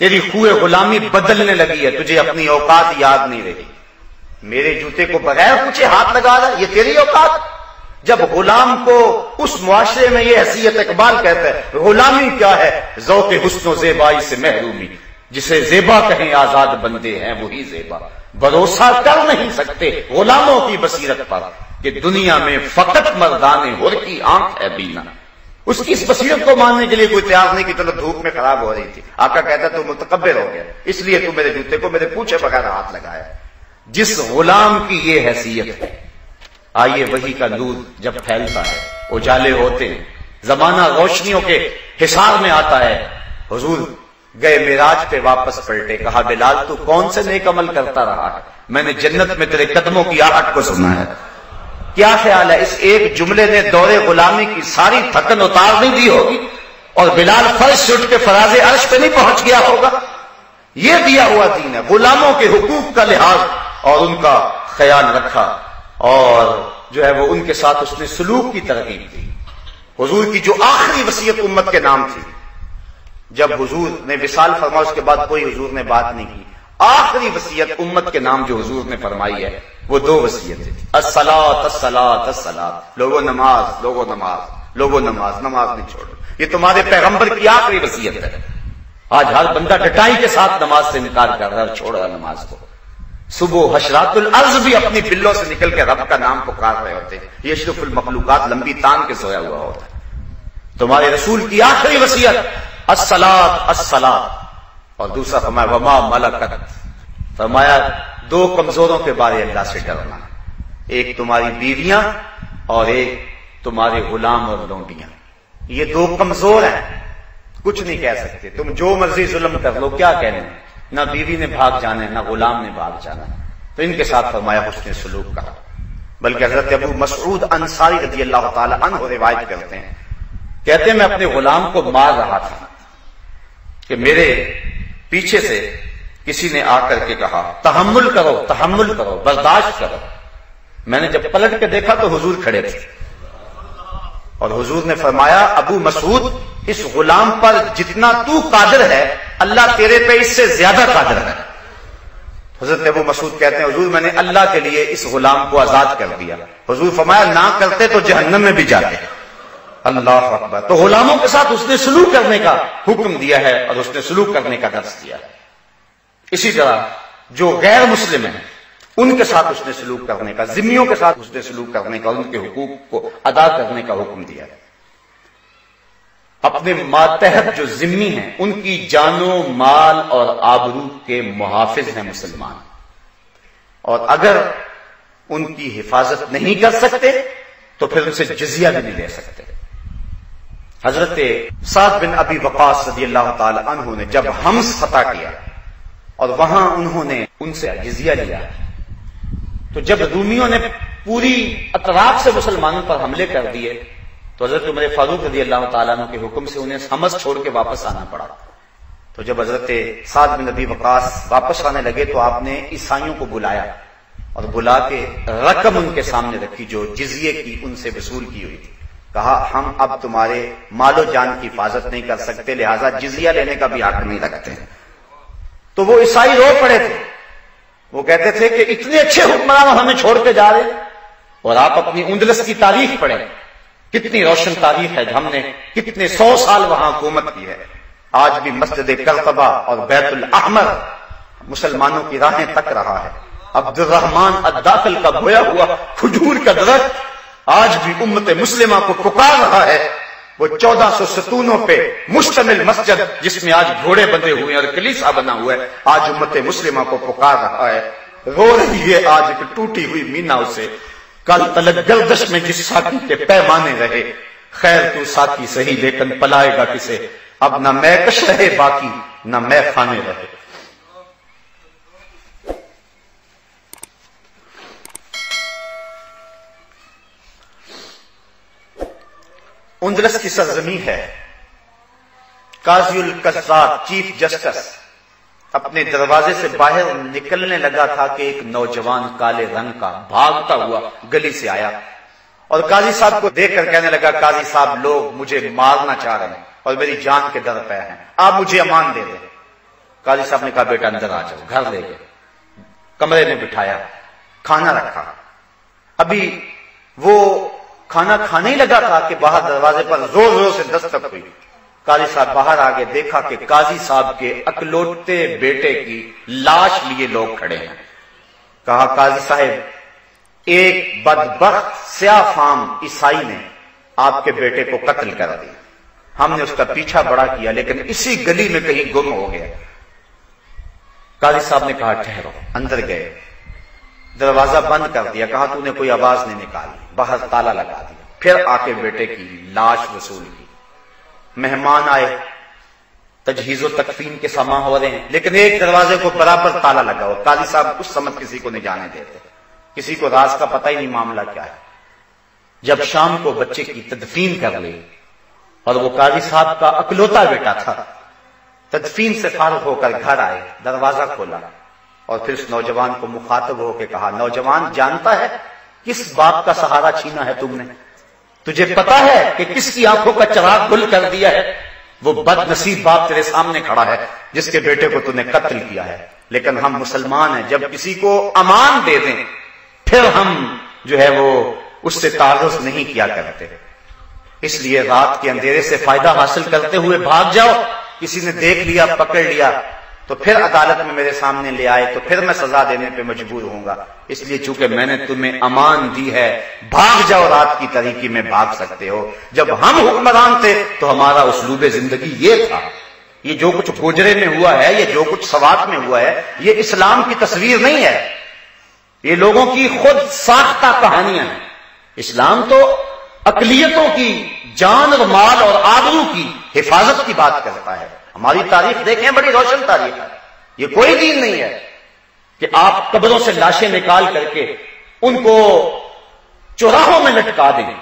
تیری خوئے غلامی بدلنے لگی ہے، تجھے اپنی اوقات یاد نہیں رہی. میرے جوتے کو بغیر پوچھے ہاتھ لگا رہا، یہ تیری اوقات؟ جب غلام کو اس معاشرے میں یہ حیثیت، اقبال کہتا ہے غلامی کیا ہے؟ ذوق حسن و زیبائی سے محرومی، جسے زیبا کہیں آزاد بندے ہیں وہی زیبا. بھروسہ کر نہیں سکتے غلاموں کی بصیرت پر کہ دنیا میں فقط مردان حر کی آنکھ ہے بینا. اس کی اس بصیرت کو ماننے کے لیے کوئی تیار نہیں کہ چلو دھوپ میں خراب ہو رہی تھی. آقا کہتا تو متکبر ہو گیا، اس لیے تو میرے جوتے کو میرے پوچھے بغیر ہاتھ لگایا. جس غلام کی یہ حیثیت ہے، آئیے وحی کا نور جب پھیلتا ہے، اجالے ہوتے ہیں، زمانہ روشنیوں کے حصار میں آتا ہے. حضور گئے معراج پہ واپس پلٹے، کہا بلال تو کون سے نیک عمل کرتا رہا ہے؟ میں نے جنت میں تیرے قدموں کی آہٹ کو سنا ہے. کیا خیال ہے اس ایک جملے نے دور غلامی کی ساری تھکن اتار نہیں دی ہوگی اور بلال فرش سے اٹھ کے فراز عرش پہ نہیں پہنچ گیا ہوگا؟ یہ دیا ہوا دین ہے. غلاموں کے حقوق کا لحاظ اور ان کا خیال رکھا، اور جو ہے وہ ان کے ساتھ اس نے سلوک کی ترغیب دی. حضور کی جو آخری وصیت امت کے نام تھی، جب حضور نے وصال فرمایا اس کے بعد کوئی حضور نے بات نہیں کی. آخری وصیت امت کے نام جو حضور نے فرمائی ہے وہ دو وصیتیں تھیں، الصلاۃ الصلاۃ الصلاۃ. لوگوں نماز، لوگوں نماز، لوگوں نماز، نماز نہیں چھوڑو. یہ تمہارے پیغمبر کی آخری وصیت ہے. آج ہر بندہ ڈٹائی کے ساتھ نماز سے انکار کر رہا ہے، چھوڑ رہا نماز کو. صبح حشرات الارض بھی اپنی بلوں سے نکل کے رب کا نام پکار رہے ہوتے ہیں. یہ اشرف المخلوقات لمبی تان کے سویا ہوا ہوتا ہے. تمہارے رسول کی آخری وصیت الصلاۃ الصلاۃ. اور دوسرا فرمایا وما ملکت، فرمایا دو کمزوروں کے بارے اللہ سے ڈرنا، ایک تمہاری بیویاں اور ایک تمہارے غلام اور لونڈیاں. یہ دو کمزور ہیں، کچھ نہیں کہہ سکتے. تم جو مرضی ظلم کر لو، کیا کہنے، نہ بیوی نے بھاگ جانا ہے نہ غلام نے بھاگ جانا ہے. تو ان کے ساتھ فرمایا حسن سلوک کا. بلکہ حضرت ابو مسعود انصاری رضی اللہ تعالی عنہ روایت کرتے ہیں، کہتے ہیں میں اپنے غلام کو مار رہا تھا کہ میرے پیچھے سے کسی نے آ کر کے کہا تحمل کرو، تحمل کرو، برداشت کرو. میں نے جب پلٹ کے دیکھا تو حضور کھڑے تھے، اور حضور نے فرمایا ابو مسعود اس غلام پر جتنا تو قادر ہے اللہ تیرے پہ اس سے زیادہ قادر ہے. حضرت ابو مسعود کہتے ہیں حضور میں نے اللہ کے لیے اس غلام کو آزاد کر دیا. حضور فرمایا نہ کرتے تو جہنم میں بھی جاتے. اللہ اکبر. تو غلاموں کے ساتھ اس نے سلوک کرنے کا حکم دیا ہے اور اس نے سلوک کرنے کا درس دیا ہے. اسی طرح جو غیر مسلم ہیں ان کے ساتھ اس نے سلوک کرنے کا، ذمیوں کے ساتھ اس نے سلوک کرنے کا، ان کے حقوق کو ادا کرنے کا حکم دیا ہے. اپنے ماتحت جو ذمی ہیں ان کی جان و مال اور آبرو کے محافظ ہیں مسلمان، اور اگر ان کی حفاظت نہیں کر سکتے تو پھر ان سے جزیہ بھی نہیں لے سکتے. حضرت سعد بن ابی وقاص رضی اللہ تعالی عنہ نے جب حمص فتح کیا اور وہاں انہوں نے ان سے جزیہ لیا، تو جب رومیوں نے پوری اطراف سے مسلمانوں پر حملے کر دیے تو حضرت عمر فاروق رضی اللہ تعالیٰ عنہ کے حکم سے انہیں حمص چھوڑ کے واپس آنا پڑا. تو جب حضرت سعد بن ابی وقاص واپس آنے لگے تو آپ نے عیسائیوں کو بلایا اور بلا کے رقم ان کے سامنے رکھی جو جزیے کی ان سے وصول کی ہوئی تھی. کہا ہم اب تمہارے مال و جان کی حفاظت نہیں کر سکتے، لہذا جزیہ لینے کا بھی حق نہیں رکھتے. تو وہ عیسائی رو پڑے تھے. وہ کہتے تھے کہ اتنے اچھے حکمران ہمیں چھوڑ کے جا رہے، اور آپ اپنی اندلس کی تاریخ پڑھیں، کتنی روشن تاریخ ہے. ہم نے کتنے 100 سال وہاں حکومت کی ہے. آج بھی مسجد کرتبہ اور بیت الاحمر مسلمانوں کی راہیں تک رہا ہے. عبد الرحمن الداخل کا بویا ہوا کھجور کا درخت آج بھی امت مسلمہ کو پکار رہا ہے. وہ 1400 ستونوں پہ مشتمل مسجد جس میں آج گھوڑے بندھے ہوئے ہیں اور کلیسا بنا ہوا ہے، آج امت مسلمہ کو پکار رہا ہے. رو رہی ہے آج ایک ٹوٹی ہوئی مینا سے. کل تلک گردش میں جس ساتھی کے پیمانے رہے، خیر تو ساتھی صحیح لیکن پلائے گا کسے. اب نہ میں کش رہے باقی نہ میں خانے رہے. اندلس کی سرزمین ہے. قاضی القضات چیف جسٹس اپنے دروازے سے باہر نکلنے لگا تھا کہ ایک نوجوان کالے رنگ کا بھاگتا ہوا گلی سے آیا اور قاضی صاحب کو دیکھ کر کہنے لگا قاضی صاحب لوگ مجھے مارنا چاہ رہے ہیں اور میری جان کے در پہ ہیں، آپ مجھے امان دے دیں. قاضی صاحب نے کہا بیٹا اندر آ جاؤ. گھر لے گئے، کمرے میں بٹھایا، کھانا رکھا. ابھی وہ کھانا کھانے ہی لگا تھا کہ باہر دروازے پر زور زور سے دستک ہوئی. قاضی صاحب باہر آگے دیکھا کہ قاضی صاحب کے اکلوتے بیٹے کی لاش لیے لوگ کھڑے ہیں. کہا قاضی صاحب ایک بدبخت سیاہ فام عیسائی نے آپ کے بیٹے کو قتل کر دیا. ہم نے اس کا پیچھا بڑا کیا لیکن اسی گلی میں کہیں گم ہو گیا. قاضی صاحب نے کہا ٹھہرو. اندر گئے، دروازہ بند کر دیا. کہا تو نے کوئی آواز نہیں نکالی، باہر تالا لگا دیا. پھر آ کے بیٹے کی لاش وصول کی. مہمان آئے، تجہیز و تکفین کے سامان ہو رہے ہیں لیکن ایک دروازے کو برابر تالا لگا ہو. قاضی صاحب اس سمت کسی کو نہیں جانے دیتے، کسی کو راز کا پتہ ہی نہیں معاملہ کیا ہے. جب شام کو بچے کی تدفین کر لی اور وہ قاضی صاحب کا اکلوتا بیٹا تھا، تدفین سے فارغ ہو کر گھر آئے، دروازہ کھولا اور پھر اس نوجوان کو مخاطب ہو کے کہا، نوجوان جانتا ہے کس باپ کا سہارا چھینا ہے تم نے؟ تجھے پتا ہے کہ کس کی آنکھوں کا چراغ گل کر دیا ہے؟ وہ بد نصیب باپ تیرے سامنے کھڑا ہے جس کے بیٹے کو تو نے قتل کیا ہے۔ لیکن ہم مسلمان ہیں، جب کسی کو امان دے دیں پھر ہم جو ہے وہ اس سے تعرض نہیں کیا کرتے، اس لیے رات کے اندھیرے سے فائدہ حاصل کرتے ہوئے بھاگ جاؤ، کسی نے دیکھ لیا پکڑ لیا تو پھر عدالت میں میرے سامنے لے آئے تو پھر میں سزا دینے پہ مجبور ہوں گا، اس لیے چونکہ میں نے تمہیں امان دی ہے بھاگ جاؤ، رات کی تاریکی میں بھاگ سکتے ہو۔ جب ہم حکمران تھے تو ہمارا اسلوب زندگی یہ تھا۔ یہ جو کچھ گوجرے میں ہوا ہے، یہ جو کچھ سوات میں ہوا ہے، یہ اسلام کی تصویر نہیں ہے، یہ لوگوں کی خود ساختہ کہانیاں ہیں۔ اسلام تو اقلیتوں کی جان اور مال اور آبرو کی حفاظت کی بات کرتا ہے۔ ہماری تاریخ دیکھیں، بڑی روشن تاریخ ہے، یہ کوئی دین نہیں ہے کہ آپ قبروں سے لاشیں نکال کر کے ان کو چوراہوں میں لٹکا دیں۔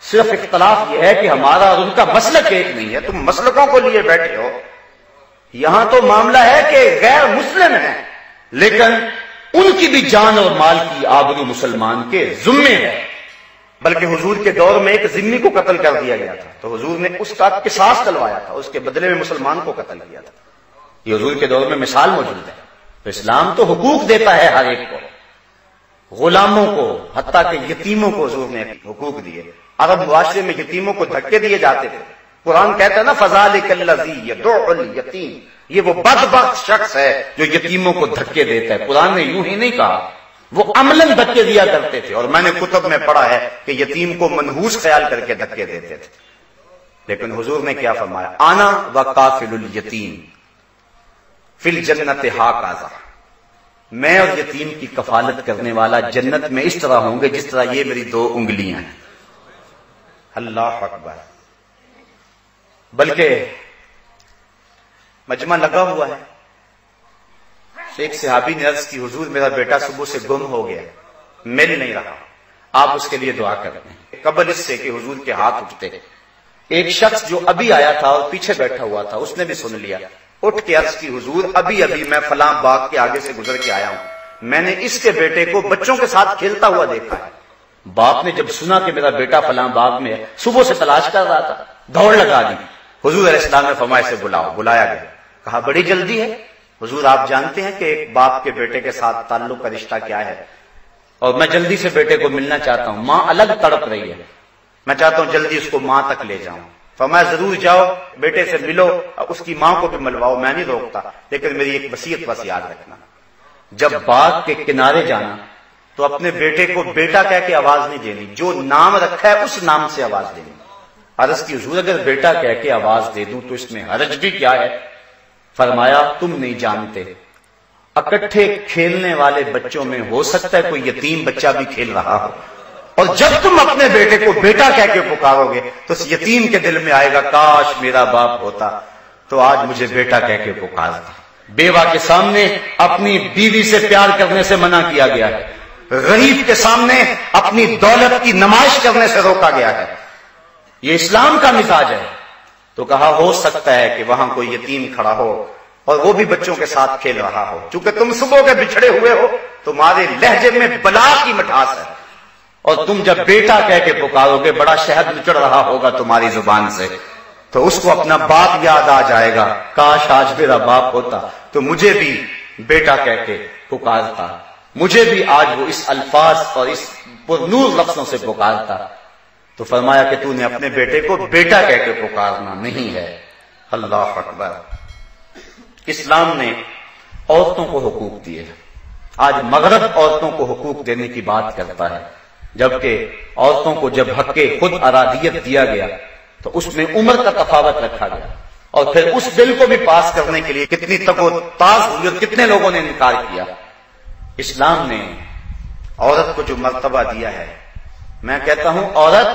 صرف اختلاف یہ ہے کہ ہمارا اور ان کا مسلک ایک نہیں ہے، تم مسلکوں کو لیے بیٹھے ہو۔ یہاں تو معاملہ ہے کہ غیر مسلم ہیں لیکن ان کی بھی جان اور مال کی آبرو مسلمان کے ذمے ہے۔ بلکہ حضور کے دور میں ایک ذمہ کو قتل کر دیا گیا تھا تو حضور نے اس کا قصاص چلوایا تھا، اس کے بدلے میں مسلمان کو قتل کیا تھا۔ یہ حضور کے دور میں مثال موجود ہے۔ تو اسلام تو حقوق دیتا ہے ہر ایک کو، غلاموں کو، حتیٰ کہ یتیموں کو حضور نے حقوق دیے۔ عرب معاشرے میں یتیموں کو دھکے دیے جاتے تھے، قرآن کہتا ہے نا فذلک الذی یدع الیتیم، یہ وہ بدبخت شخص ہے جو یتیموں کو دھکے دیتا ہے۔ قرآن نے یوں ہی نہیں کہا، وہ عملاً دھکے دیا کرتے تھے، اور میں نے کتب میں پڑھا ہے کہ یتیم کو منحوس خیال کر کے دھکے دیتے تھے۔ لیکن حضور نے کیا فرمایا، انا وکافل الیتیم فی الجنت ہاکذا، میں اور یتیم کی کفالت کرنے والا جنت میں اس طرح ہوں گے جس طرح یہ میری دو انگلیاں ہیں۔ اللہ اکبر۔ بلکہ مجمع لگا ہوا ہے، ایک صحابی نے عرض کی، حضور میرا بیٹا صبح سے گم ہو گیا، مل نہیں رہا، آپ اس کے لیے دعا کریں۔ قبل اس سے کہ حضور کے ہاتھ اٹھتے ایک شخص جو ابھی آیا تھا اور پیچھے بیٹھا ہوا تھا اس نے بھی سن لیا، اٹھ کے عرض کی، حضور ابھی میں فلاں باغ کے آگے سے گزر کے آیا ہوں، میں نے اس کے بیٹے کو بچوں کے ساتھ کھیلتا ہوا دیکھا ہے۔ باپ نے جب سنا کہ میرا بیٹا فلاں باغ میں ہے، صبح سے تلاش کر رہا تھا، دوڑ لگا دی۔ حضور علیہ السلام نے فرمایا سے بلاؤ، بلایا گیا، کہا بڑی جلدی ہے حضور، آپ جانتے ہیں کہ ایک باپ کے بیٹے کے ساتھ تعلق کا رشتہ کیا ہے، اور میں جلدی سے بیٹے کو ملنا چاہتا ہوں، ماں الگ تڑپ رہی ہے، میں چاہتا ہوں جلدی اس کو ماں تک لے جاؤں۔ فرمایا ضرور جاؤ، بیٹے سے ملو، اس کی ماں کو بھی ملواؤ، میں نہیں روکتا، لیکن میری ایک وصیت بس یاد رکھنا، جب باغ کے کنارے جانا تو اپنے بیٹے کو بیٹا کہہ کے آواز نہیں دینی، جو نام رکھا ہے اس نام سے آواز دینی۔ عرض کی، حضور اگر بیٹا کہہ کے آواز دے دوں تو اس میں حرج بھی کیا ہے؟ فرمایا تم نہیں جانتے، اکٹھے کھیلنے والے بچوں میں ہو سکتا ہے کوئی یتیم بچہ بھی کھیل رہا ہو، اور جب تم اپنے بیٹے کو بیٹا کہہ کے پکارو گے تو اس یتیم کے دل میں آئے گا کاش میرا باپ ہوتا تو آج مجھے بیٹا کہہ کے پکارتا۔ بیوہ کے سامنے اپنی بیوی سے پیار کرنے سے منع کیا گیا ہے، غریب کے سامنے اپنی دولت کی نمائش کرنے سے روکا گیا ہے، یہ اسلام کا مزاج ہے۔ تو کہا ہو سکتا ہے کہ وہاں کوئی یتیم کھڑا ہو اور وہ بھی بچوں کے ساتھ کھیل رہا ہو، چونکہ تم صبح کے بچھڑے ہوئے ہو، تمہارے لہجے میں بلا کی مٹھاس ہے، اور تم جب بیٹا کہہ کے پکارو گے بڑا شہد نچڑ رہا ہوگا تمہاری زبان سے، تو اس کو اپنا باپ یاد آ جائے گا، کاش آج میرا باپ ہوتا تو مجھے بھی بیٹا کہہ کے پکارتا، مجھے بھی آج وہ اس الفاظ اور اس پرنور لفظوں سے پکارتا۔ تو فرمایا کہ تو نے اپنے بیٹے کو بیٹا کہہ کے پکارنا نہیں ہے۔ اللہ اکبر۔ اسلام نے عورتوں کو حقوق دیے، آج مغرب عورتوں کو حقوق دینے کی بات کرتا ہے، جبکہ عورتوں کو جب حق خود ارادیت دیا گیا تو اس میں عمر کا تفاوت رکھا گیا، اور پھر اس بل کو بھی پاس کرنے کے لیے کتنی تگ و تاز ہوئی اور کتنے لوگوں نے انکار کیا۔ اسلام نے عورت کو جو مرتبہ دیا ہے، میں کہتا ہوں عورت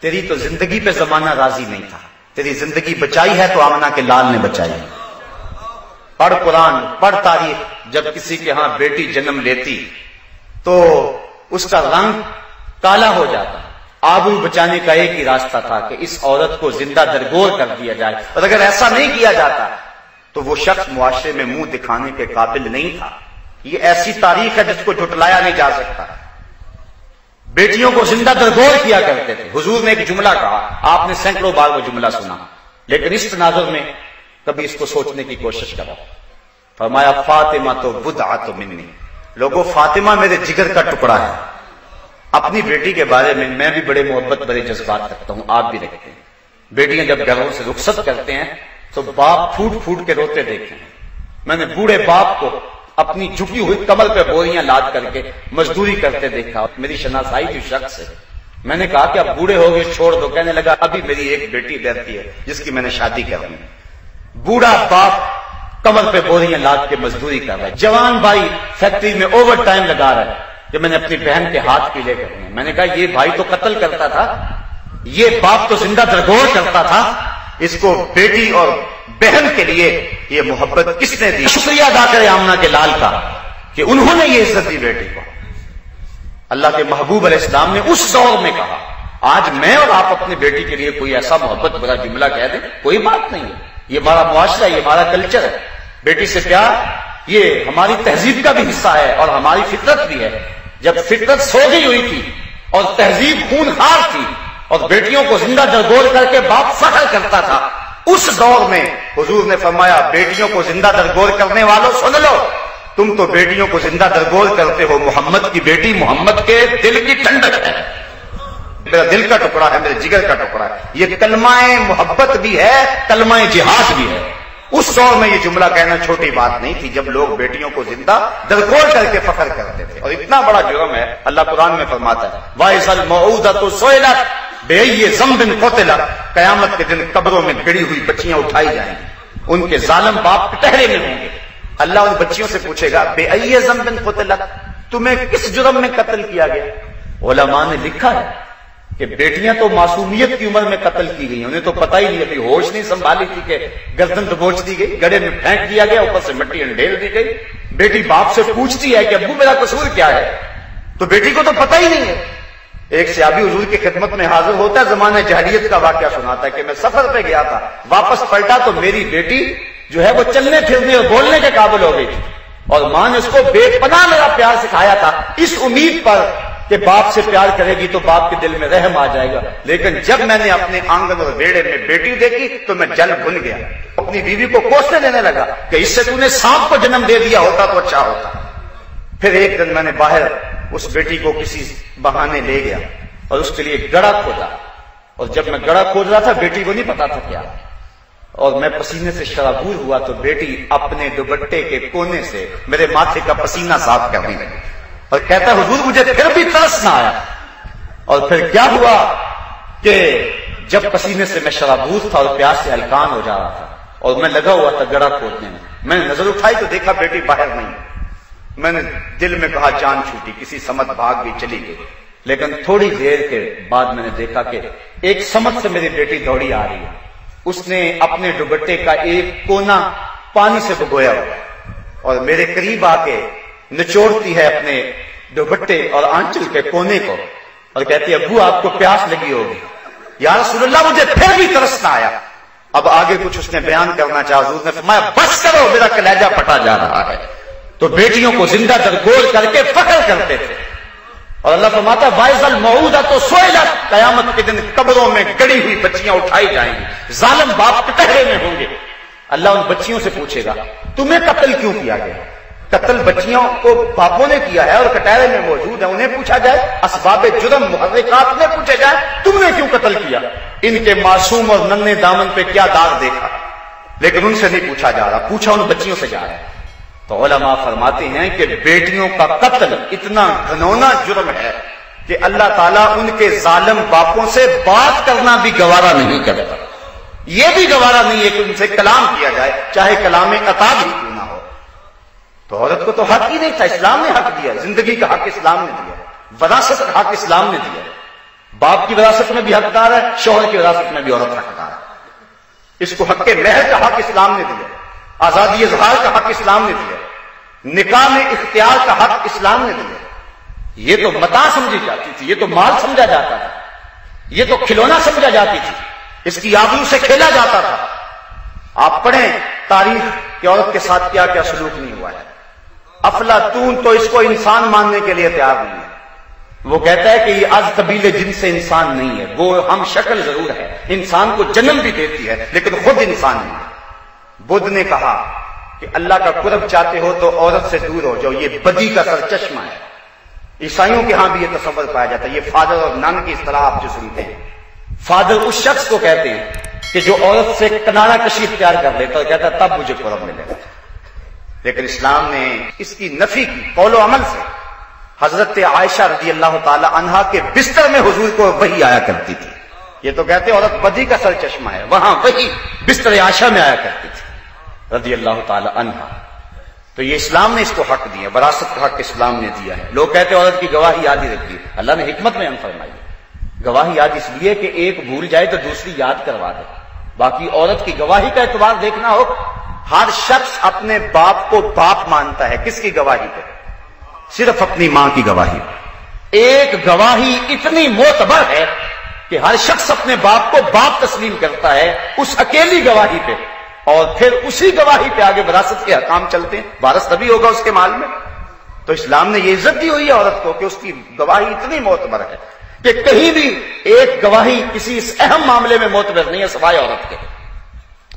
تیری تو زندگی پہ زمانہ راضی نہیں تھا، تیری زندگی بچائی ہے تو آمنہ کے لال نے بچائی۔ پڑھ قرآن، پڑھ تاریخ، جب کسی کے ہاں بیٹی جنم لیتی تو اس کا رنگ کالا ہو جاتا، آبرو بچانے کا ایک ہی راستہ تھا کہ اس عورت کو زندہ درگور کر دیا جائے، اور اگر ایسا نہیں کیا جاتا تو وہ شخص معاشرے میں منہ دکھانے کے قابل نہیں تھا۔ یہ ایسی تاریخ ہے جس کو جھٹلایا نہیں جا سکتا۔ بیٹیوں کو زندہ درگور کیا کرتے تھے۔ حضور نے ایک جملہ کہا، آپ نے سینکڑوں بار وہ جملہ سنا، لیکن اس تناظر میں کبھی اس کو سوچنے کی کوشش کرو۔ فرمایا فاطمہ تو بضعۃ منی، لوگوں فاطمہ میرے جگر کا ٹکڑا ہے۔ اپنی بیٹی کے بارے میں میں بھی بڑے محبت بڑے جذبات رکھتا ہوں، آپ بھی رکھتے ہیں۔ بیٹیاں جب گھروں سے رخصت کرتے ہیں تو باپ پھوٹ پھوٹ کے روتے دیکھتے ہیں۔ میں نے بوڑھے باپ کو اپنی جھکی ہوئی کمر پہ بوریاں لاد کر کے مزدوری کرتے دیکھا۔ میری شناسائی جو شخص ہے، میں نے کہا کہ اب بوڑھے ہو گئے چھوڑ دو، کہنے لگا ابھی میری ایک بیٹی رہتی ہے جس کی میں نے شادی کرنی ہے۔ بوڑھا باپ کمر پہ بوریاں لاد کے مزدوری کر رہا ہے، جوان بھائی فیکٹری میں اوور ٹائم لگا رہا ہے کہ میں نے اپنی بہن کے ہاتھ پیلے کرنے ہیں۔ میں نے کہا یہ بھائی تو قتل کرتا تھا، یہ باپ تو زندہ درگور کرتا تھا، اس کو بیٹی اور بہن کے لیے یہ محبت کس نے دی؟ شکریہ ادا کرے آمنہ کے لال کا کہ انہوں نے یہ عزت دی بیٹی کو۔ اللہ کے محبوب علیہ السلام نے اس دور میں کہا، آج میں اور آپ اپنی بیٹی کے لیے کوئی ایسا محبت بڑا جملہ کہہ دیں، کوئی بات نہیں ہے، یہ ہمارا معاشرہ، یہ ہمارا کلچر ہے۔ بیٹی سے پیار یہ ہماری تہذیب کا بھی حصہ ہے اور ہماری فطرت بھی ہے۔ جب فطرت سو گئی ہوئی تھی اور تہذیب خونخوار تھی اور بیٹیوں کو زندہ درگور کر کے باپ فخر کرتا تھا، اس دور میں حضور نے فرمایا بیٹیوں کو زندہ درگور کرنے والوں سن لو، تم تو بیٹیوں کو زندہ درگور کرتے ہو، محمد کی بیٹی محمد کے دل کی ٹھنڈک ہے، میرا دل کا ٹکڑا ہے، میرے جگر کا ٹکڑا ہے۔ یہ کلمہ محبت بھی ہے، کلمہ جہاد بھی ہے۔ اس دور میں یہ جملہ کہنا چھوٹی بات نہیں تھی جب لوگ بیٹیوں کو زندہ درگور کر کے فخر کرتے تھے، اور اتنا بڑا جرم ہے۔ اللہ قرآن میں فرماتا ہے وَإِذَا الْمَوْءُودَةُ سُئِلَتْ بِأَيِّ ذَنبٍ قُتِلَتْ، قیامت کے دن قبروں میں گڑی ہوئی بچیاں اٹھائی جائیں گی، ان کے ظالم باپ کٹہرے میں ہوں گے۔ اللہ ان بچیوں سے پوچھے گا بِأَيِّ ذَنبٍ قُتِلَتْ، تمہیں کس جرم میں قتل کیا گیا؟ علماء نے لکھا ہے کہ بیٹیاں تو معصومیت کی عمر میں قتل کی گئی، انہیں تو پتہ ہی نہیں، ابھی ہوش نہیں سنبھالی تھی کہ گردن دبوچ دی گئی، گڑھے میں پھینک دیا گیا، اوپر سے مٹی انڈیل دی گئی۔ بیٹی باپ سے پوچھتی ہے کہ ابو میرا قصور کیا ہے، تو بیٹی کو تو پتہ ہی نہیں ہے۔ ایک صحابی حضور کی خدمت میں حاضر ہوتا ہے، زمانہ جاہلیت کا واقعہ سناتا ہے کہ میں سفر پہ گیا تھا، واپس پلٹا تو میری بیٹی جو ہے وہ چلنے پھرنے اور بولنے کے قابل ہو گئی تھی، اور ماں نے اس کو بے پناہ میرا پیار سکھایا تھا، اس امید پر کہ باپ سے پیار کرے گی تو باپ کے دل میں رحم آ جائے گا۔ لیکن جب میں نے اپنے آنگن اور ویڑے میں بیٹی دیکھی تو میں جل بھن گیا، اپنی بیوی کو کوسنے دینے لگا کہ اس سے تو نے سانپ کو جنم دے دیا ہوتا تو اچھا ہوتا۔ پھر ایک دن میں نے باہر اس بیٹی کو کسی بہانے لے گیا اور اس کے لیے گڑھا کھودا، اور جب میں گڑھا کھود رہا تھا بیٹی کو نہیں پتا تھا کیا، اور میں پسینے سے شرابور ہوا تو بیٹی اپنے دوپٹے کے کونے سے میرے ماتھے کا پسینہ صاف کرنے لگی اور کہتا ہے حضور مجھے پھر بھی ترس نہ آیا۔ اور پھر کیا ہوا کہ جب پسینے سے میں شرابور تھا اور پیاس سے ہلکان ہو جا رہا تھا اور میں لگا ہوا تھا گڑھا کھودنے میں نے نظر اٹھائی تو دیکھا بیٹی باہر نہیں۔ میں نے دل میں کہا جان چھوٹی، کسی سمت بھاگ بھی چلی گئی، لیکن تھوڑی دیر کے بعد میں نے دیکھا کہ ایک سمت سے میری بیٹی دوڑی آ رہی ہے، اس نے اپنے دوپٹے کا ایک کونا پانی سے بھگویا ہوا اور میرے قریب آ کے نچوڑتی ہے اپنے دوپٹے اور آنچل کے کونے کو اور کہتی ہے ابو آپ کو پیاس لگی ہوگی۔ یا رسول اللہ مجھے پھر بھی ترس نہ آیا۔ اب آگے کچھ اس نے بیان کرنا چاہا، حضور نے فرمایا بس کرو میرا کلیجہ پھٹا جا رہا ہے۔ تو بیٹیوں کو زندہ درگور کر کے فخر کرتے تھے، اور اللہ فرماتا وَإِذَا الْمَوْءُودَةُ سُئِلَتْ، قیامت کے دن قبروں میں گڑی ہوئی بچیاں اٹھائی جائیں گی، ظالم باپ کٹہرے میں ہوں گے۔ اللہ ان بچیوں سے پوچھے گا تمہیں قتل کیوں کیا گیا؟ قتل بچیوں کو باپوں نے کیا ہے اور کٹہرے میں موجود ہے، انہیں پوچھا جائے، اسباب جرم محرکات نے پوچھے جائے تم نے کیوں قتل کیا، ان کے معصوم اور ننھے دامن پہ کیا داغ دیکھا، لیکن ان سے نہیں پوچھا جا رہا، پوچھا ان بچیوں سے جا رہا ہے۔ تو علماء فرماتے ہیں کہ بیٹیوں کا قتل اتنا گھنونا جرم ہے کہ اللہ تعالیٰ ان کے ظالم باپوں سے بات کرنا بھی گوارا نہیں کرتا، یہ بھی گوارا نہیں ہے کہ ان سے کلام کیا جائے، چاہے کلام عتاب ہی کیوں نہ ہو۔ تو عورت کو تو حق ہی نہیں تھا، اسلام نے حق دیا، زندگی کا حق اسلام نے دیا، وراثت کا حق اسلام نے دیا، باپ کی وراثت میں بھی حقدار ہے، شوہر کی وراثت میں بھی عورت حقدار ہے، اس کو حق مہر کا حق اسلام نے دیا، آزادی اظہار کا حق اسلام نے دیا، نکاح میں اختیار کا حق اسلام نے دیا۔ یہ تو متاع سمجھی جاتی تھی، یہ تو مال سمجھا جاتا تھا، یہ تو کھلونا سمجھا جاتی تھی، اس کی آبرو سے کھیلا جاتا تھا۔ آپ پڑھیں تاریخ کہ عورت کے ساتھ کیا کیا سلوک نہیں ہوا ہے. افلاطون تو اس کو انسان ماننے کے لیے تیار نہیں ہے. وہ کہتا ہے کہ یہ از قبیل جن سے انسان نہیں ہے. وہ ہم شکل ضرور ہے, انسان کو جنم بھی دیتی ہے, لیکن خود انسان نہیں ہے. بدھ نے کہا کہ اللہ کا قرب چاہتے ہو تو عورت سے دور ہو جاؤ, یہ بدی کا سرچشمہ ہے. عیسائیوں کے ہاں بھی یہ تصور پایا جاتا ہے. یہ فادر اور نان کی اصطلاح آپ جو سنتے ہیں, فادر اس شخص کو کہتے ہیں کہ جو عورت سے کنارہ کشی اختیار کر لیتا اور کہتا ہے تب مجھے قرب ملے گا. لیکن اسلام نے اس کی نفی کی قول و عمل سے. حضرت عائشہ رضی اللہ تعالی عنہا کے بستر میں حضور کو وحی آیا کرتی تھی. یہ تو کہتے ہیں عورت بدی کا سرچشمہ ہے, وہاں وحی بستر عائشہ میں آیا کرتی تھی رضی اللہ تعالی عنہا. تو یہ اسلام نے اس کو حق دیا, وراثت کا حق اسلام نے دیا ہے. لوگ کہتے ہیں عورت کی گواہی یاد ہی رکھتی ہے. اللہ نے حکمت میں فرمائی گواہی یاد اس لیے کہ ایک بھول جائے تو دوسری یاد کروا دے. باقی عورت کی گواہی کا اعتبار دیکھنا ہو, ہر شخص اپنے باپ کو باپ مانتا ہے. کس کی گواہی پہ؟ صرف اپنی ماں کی گواہی پہ. ایک گواہی اتنی معتبر ہے کہ ہر شخص اپنے باپ کو باپ تسلیم کرتا ہے اس اکیلی گواہی پہ, اور پھر اسی گواہی پہ آگے وراثت کے احکام چلتے ہیں. وارث تبھی ہوگا اس کے مال میں. تو اسلام نے یہ عزت دی ہوئی ہے عورت کو کہ اس کی گواہی اتنی معتبر ہے کہ کہیں بھی ایک گواہی کسی اس اہم معاملے میں معتبر نہیں ہے سوائے عورت کے.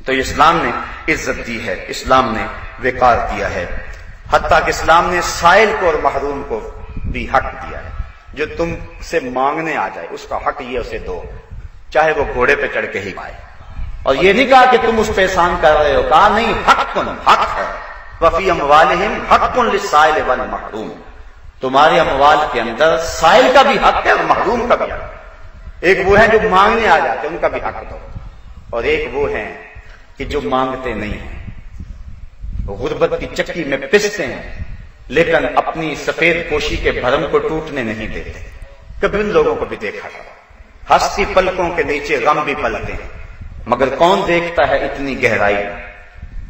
تو اسلام نے عزت دی ہے, اسلام نے وقار دیا ہے. حتیٰ کہ اسلام نے سائل کو اور محروم کو بھی حق دیا ہے. جو تم سے مانگنے آ جائے اس کا حق یہ اسے دو, چاہے وہ گھوڑے پہ چڑھ کے ہی آئے. اور یہ نہیں کہا کہ تم اس پہ احسان کر رہے ہو, کہا نہیں, حق ہے. وفی اموالہم حق للسائل والمحروم, تمہارے اموال کے اندر سائل کا بھی حق ہے اور محروم کا بھی حق ہے. ایک وہ ہیں جو مانگنے آ جاتے ہیں, ان کا بھی حق دو, اور ایک وہ ہیں کہ جو مانگتے نہیں ہیں, غربت کی چکی میں پستے ہیں لیکن اپنی سفید پوشی کے بھرم کو ٹوٹنے نہیں دیتے. کبھی ان لوگوں کو بھی دیکھا تھا, ہستی پلکوں کے نیچے غم بھی پلتے ہیں, مگر کون دیکھتا ہے اتنی گہرائی میں.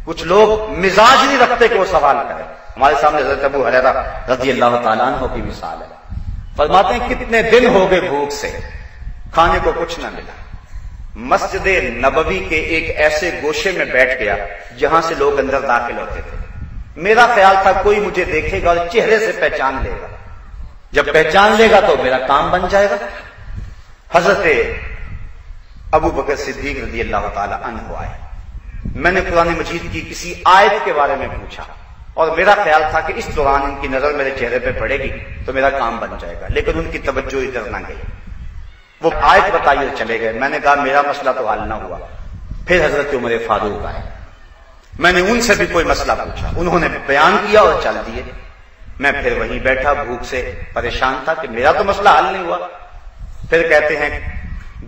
کچھ لوگ مزاج نہیں رکھتے کہ وہ سوال کریں. ہمارے سامنے حضرت ابو ہریرہ رضی اللہ تعالیٰ عنہ کی مثال ہے. فرماتے ہیں کتنے دن ہو گئے بھوک سے, کھانے کو کچھ نہ ملا. مسجد نبوی کے ایک ایسے گوشے میں بیٹھ گیا جہاں سے لوگ اندر داخل ہوتے تھے. میرا خیال تھا کوئی مجھے دیکھے گا اور چہرے سے پہچان لے گا, جب پہچان لے گا تو میرا کام بن جائے گا. حضرت ابو بکر صدیق رضی اللہ تعالی عنہ آئے. میں نے قرآن مجید کی کسی آیت کے بارے میں پوچھا اور میرا خیال تھا کہ اس دوران ان کی نظر میرے چہرے پہ پڑے گی تو میرا کام بن جائے گا, لیکن ان کی توجہ ادھر نہ گئی. وہ آیت بتائی اور چلے گئے. میں نے کہا میرا مسئلہ تو حل نہ ہوا. پھر حضرت عمر فاروق آئے. میں نے ان سے بھی کوئی مسئلہ پوچھا, انہوں نے بیان کیا اور چل دیے. میں پھر وہیں بیٹھا بھوک سے پریشان تھا کہ میرا تو مسئلہ حل نہیں ہوا. پھر کہتے ہیں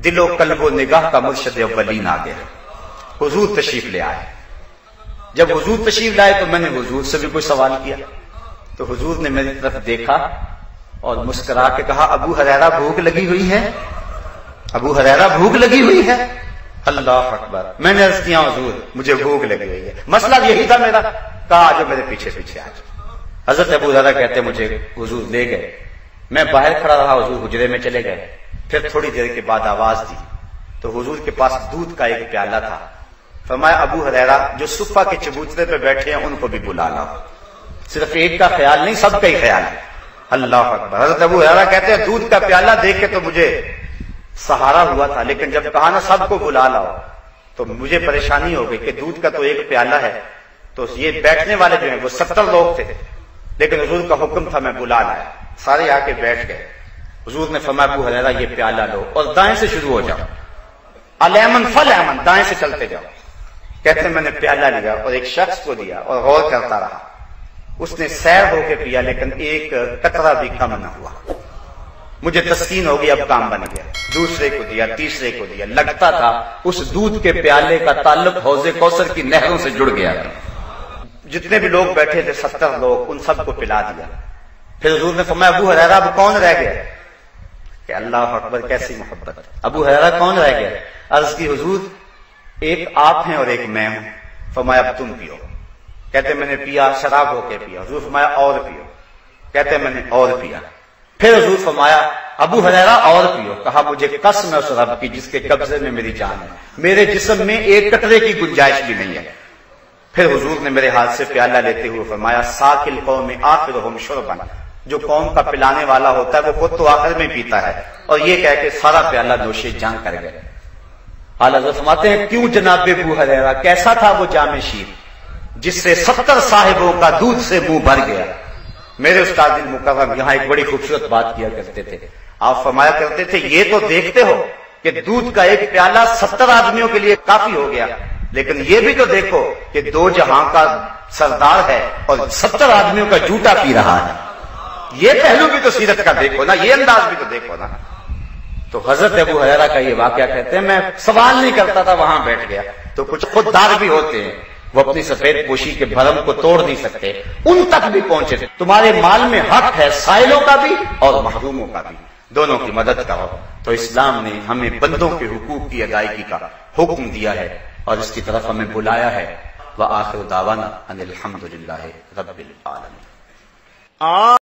دل و قلب و نگاہ کا مرشد اولین آ گیا, حضور تشریف لے آئے. جب حضور تشریف لائے تو میں نے حضور سے بھی کوئی سوال کیا تو حضور نے میری طرف دیکھا اور مسکرا کے کہا ابو ہریرہ بھوک لگی ہوئی ہے, ابو ہریرہ بھوک لگی ہوئی ہے. اللہ اکبر. میں نے عرض کیا حضور مجھے بھوک لگی ہوئی ہے, مسئلہ یہی تھا میرا. کہا جو میرے پیچھے پیچھے آ جاؤ. حضرت ابو ہریرہ کہتے مجھے حضور لے گئے. میں باہر کھڑا رہا, حضور حجرے میں چلے گئے. پھر تھوڑی دیر کے بعد آواز دی تو حضور کے پاس دودھ کا ایک پیالہ تھا. فرمایا ابو ہریرہ جو صفہ کے چبوترے پہ بیٹھے ہیں ان کو بھی بلا لاؤ. صرف ایک کا خیال نہیں, سب کا ہی خیال ہے. اللہ اکبر. حضرت ابو ہریرہ کہتے ہیں دودھ کا پیالہ دیکھ کے تو مجھے سہارا ہوا تھا, لیکن جب کہا نا سب کو بلا لاؤ تو مجھے پریشانی ہو گئی کہ دودھ کا تو ایک پیالہ ہے, تو یہ بیٹھنے والے جو ہیں وہ 70 لوگ تھے, لیکن حضور کا حکم تھا میں بلا لایا. سارے آ کے بیٹھ گئے. حضور نے فرمایا ابو ہریرہ یہ پیالہ لو اور دائیں سے شروع ہو جاؤ, الیمن فلیمن, دائیں سے چلتے جاؤ. کہتے ہیں میں نے پیالہ لیا اور ایک شخص کو دیا اور غور کرتا رہا. اس نے سیر ہو کے پیا لیکن ایک قطرہ بھی کم نہ ہوا. مجھے تسکین ہو گئی, اب کام بن گیا. دوسرے کو دیا, تیسرے کو دیا. لگتا تھا اس دودھ کے پیالے کا تعلق حوض کوثر کی نہروں سے جڑ گیا. جتنے بھی لوگ بیٹھے تھے 70 لوگ, ان سب کو پلا دیا. پھر حضور نے فرمایا ابو ہریرہ اب کون رہ گیا؟ کہ اللہ اکبر کیسی محبت. ابو ہریرہ کون رہ گیا؟ عرض کی حضور ایک آپ ہیں اور ایک میں ہوں. فرمایا اب تم پیو. کہتے میں نے پیا, شراب ہو کے پیا. حضور فرمایا اور پیو. کہتے میں نے اور پیا. پھر حضور فرمایا ابو ہریرہ اور پیو. کہا مجھے قسم ہے اس رب کی جس کے قبضے میں میری جان ہے, میرے جسم میں ایک قطرے کی گنجائش بھی نہیں ہے. پھر حضور نے میرے ہاتھ سے پیالہ لیتے ہوئے فرمایا ساقی القوم آخرہم شربا، جو قوم کا پلانے والا ہوتا ہے وہ خود تو آخر میں پیتا ہے، اور یہ کہہ کے سارا پیالہ نوش جان کر گئے۔ اعلیٰ حضرت فرماتے ہیں کیوں جناب ابو ہریرہ، کیسا تھا وہ جام شیر جس سے 70 صاحبوں کا دودھ سے منہ بھر گیا۔ میرے استاد المکرم یہاں ایک بڑی خوبصورت بات کیا کرتے تھے، آپ فرمایا کرتے تھے یہ تو دیکھتے ہو کہ دودھ کا ایک پیالہ 70 آدمیوں کے لیے کافی ہو گیا، لیکن یہ بھی تو دیکھو کہ 2 جہاں کا سردار ہے اور 70 آدمیوں کا جوتا پی رہا ہے۔ یہ پہلو بھی تو سیرت کا دیکھو نا، یہ انداز بھی تو دیکھو نا۔ تو حضرت ابو ہریرہ کا یہ واقعہ کہتے ہیں میں سوال نہیں کرتا تھا، وہاں بیٹھ گیا۔ تو کچھ خوددار بھی ہوتے ہیں، وہ اپنی سفید پوشی کے بھرم کو توڑ نہیں سکتے، ان تک بھی پہنچے۔ تمہارے مال میں حق ہے، سائلوں کا بھی اور محروموں کا بھی، دونوں کی مدد کرو۔ تو اسلام نے ہمیں بندوں کے حقوق کی ادائیگی کا حکم دیا ہے اور اس کی طرف ہمیں بلایا ہے۔ وآخر دعوانا ان الحمد للہ رب العالمین۔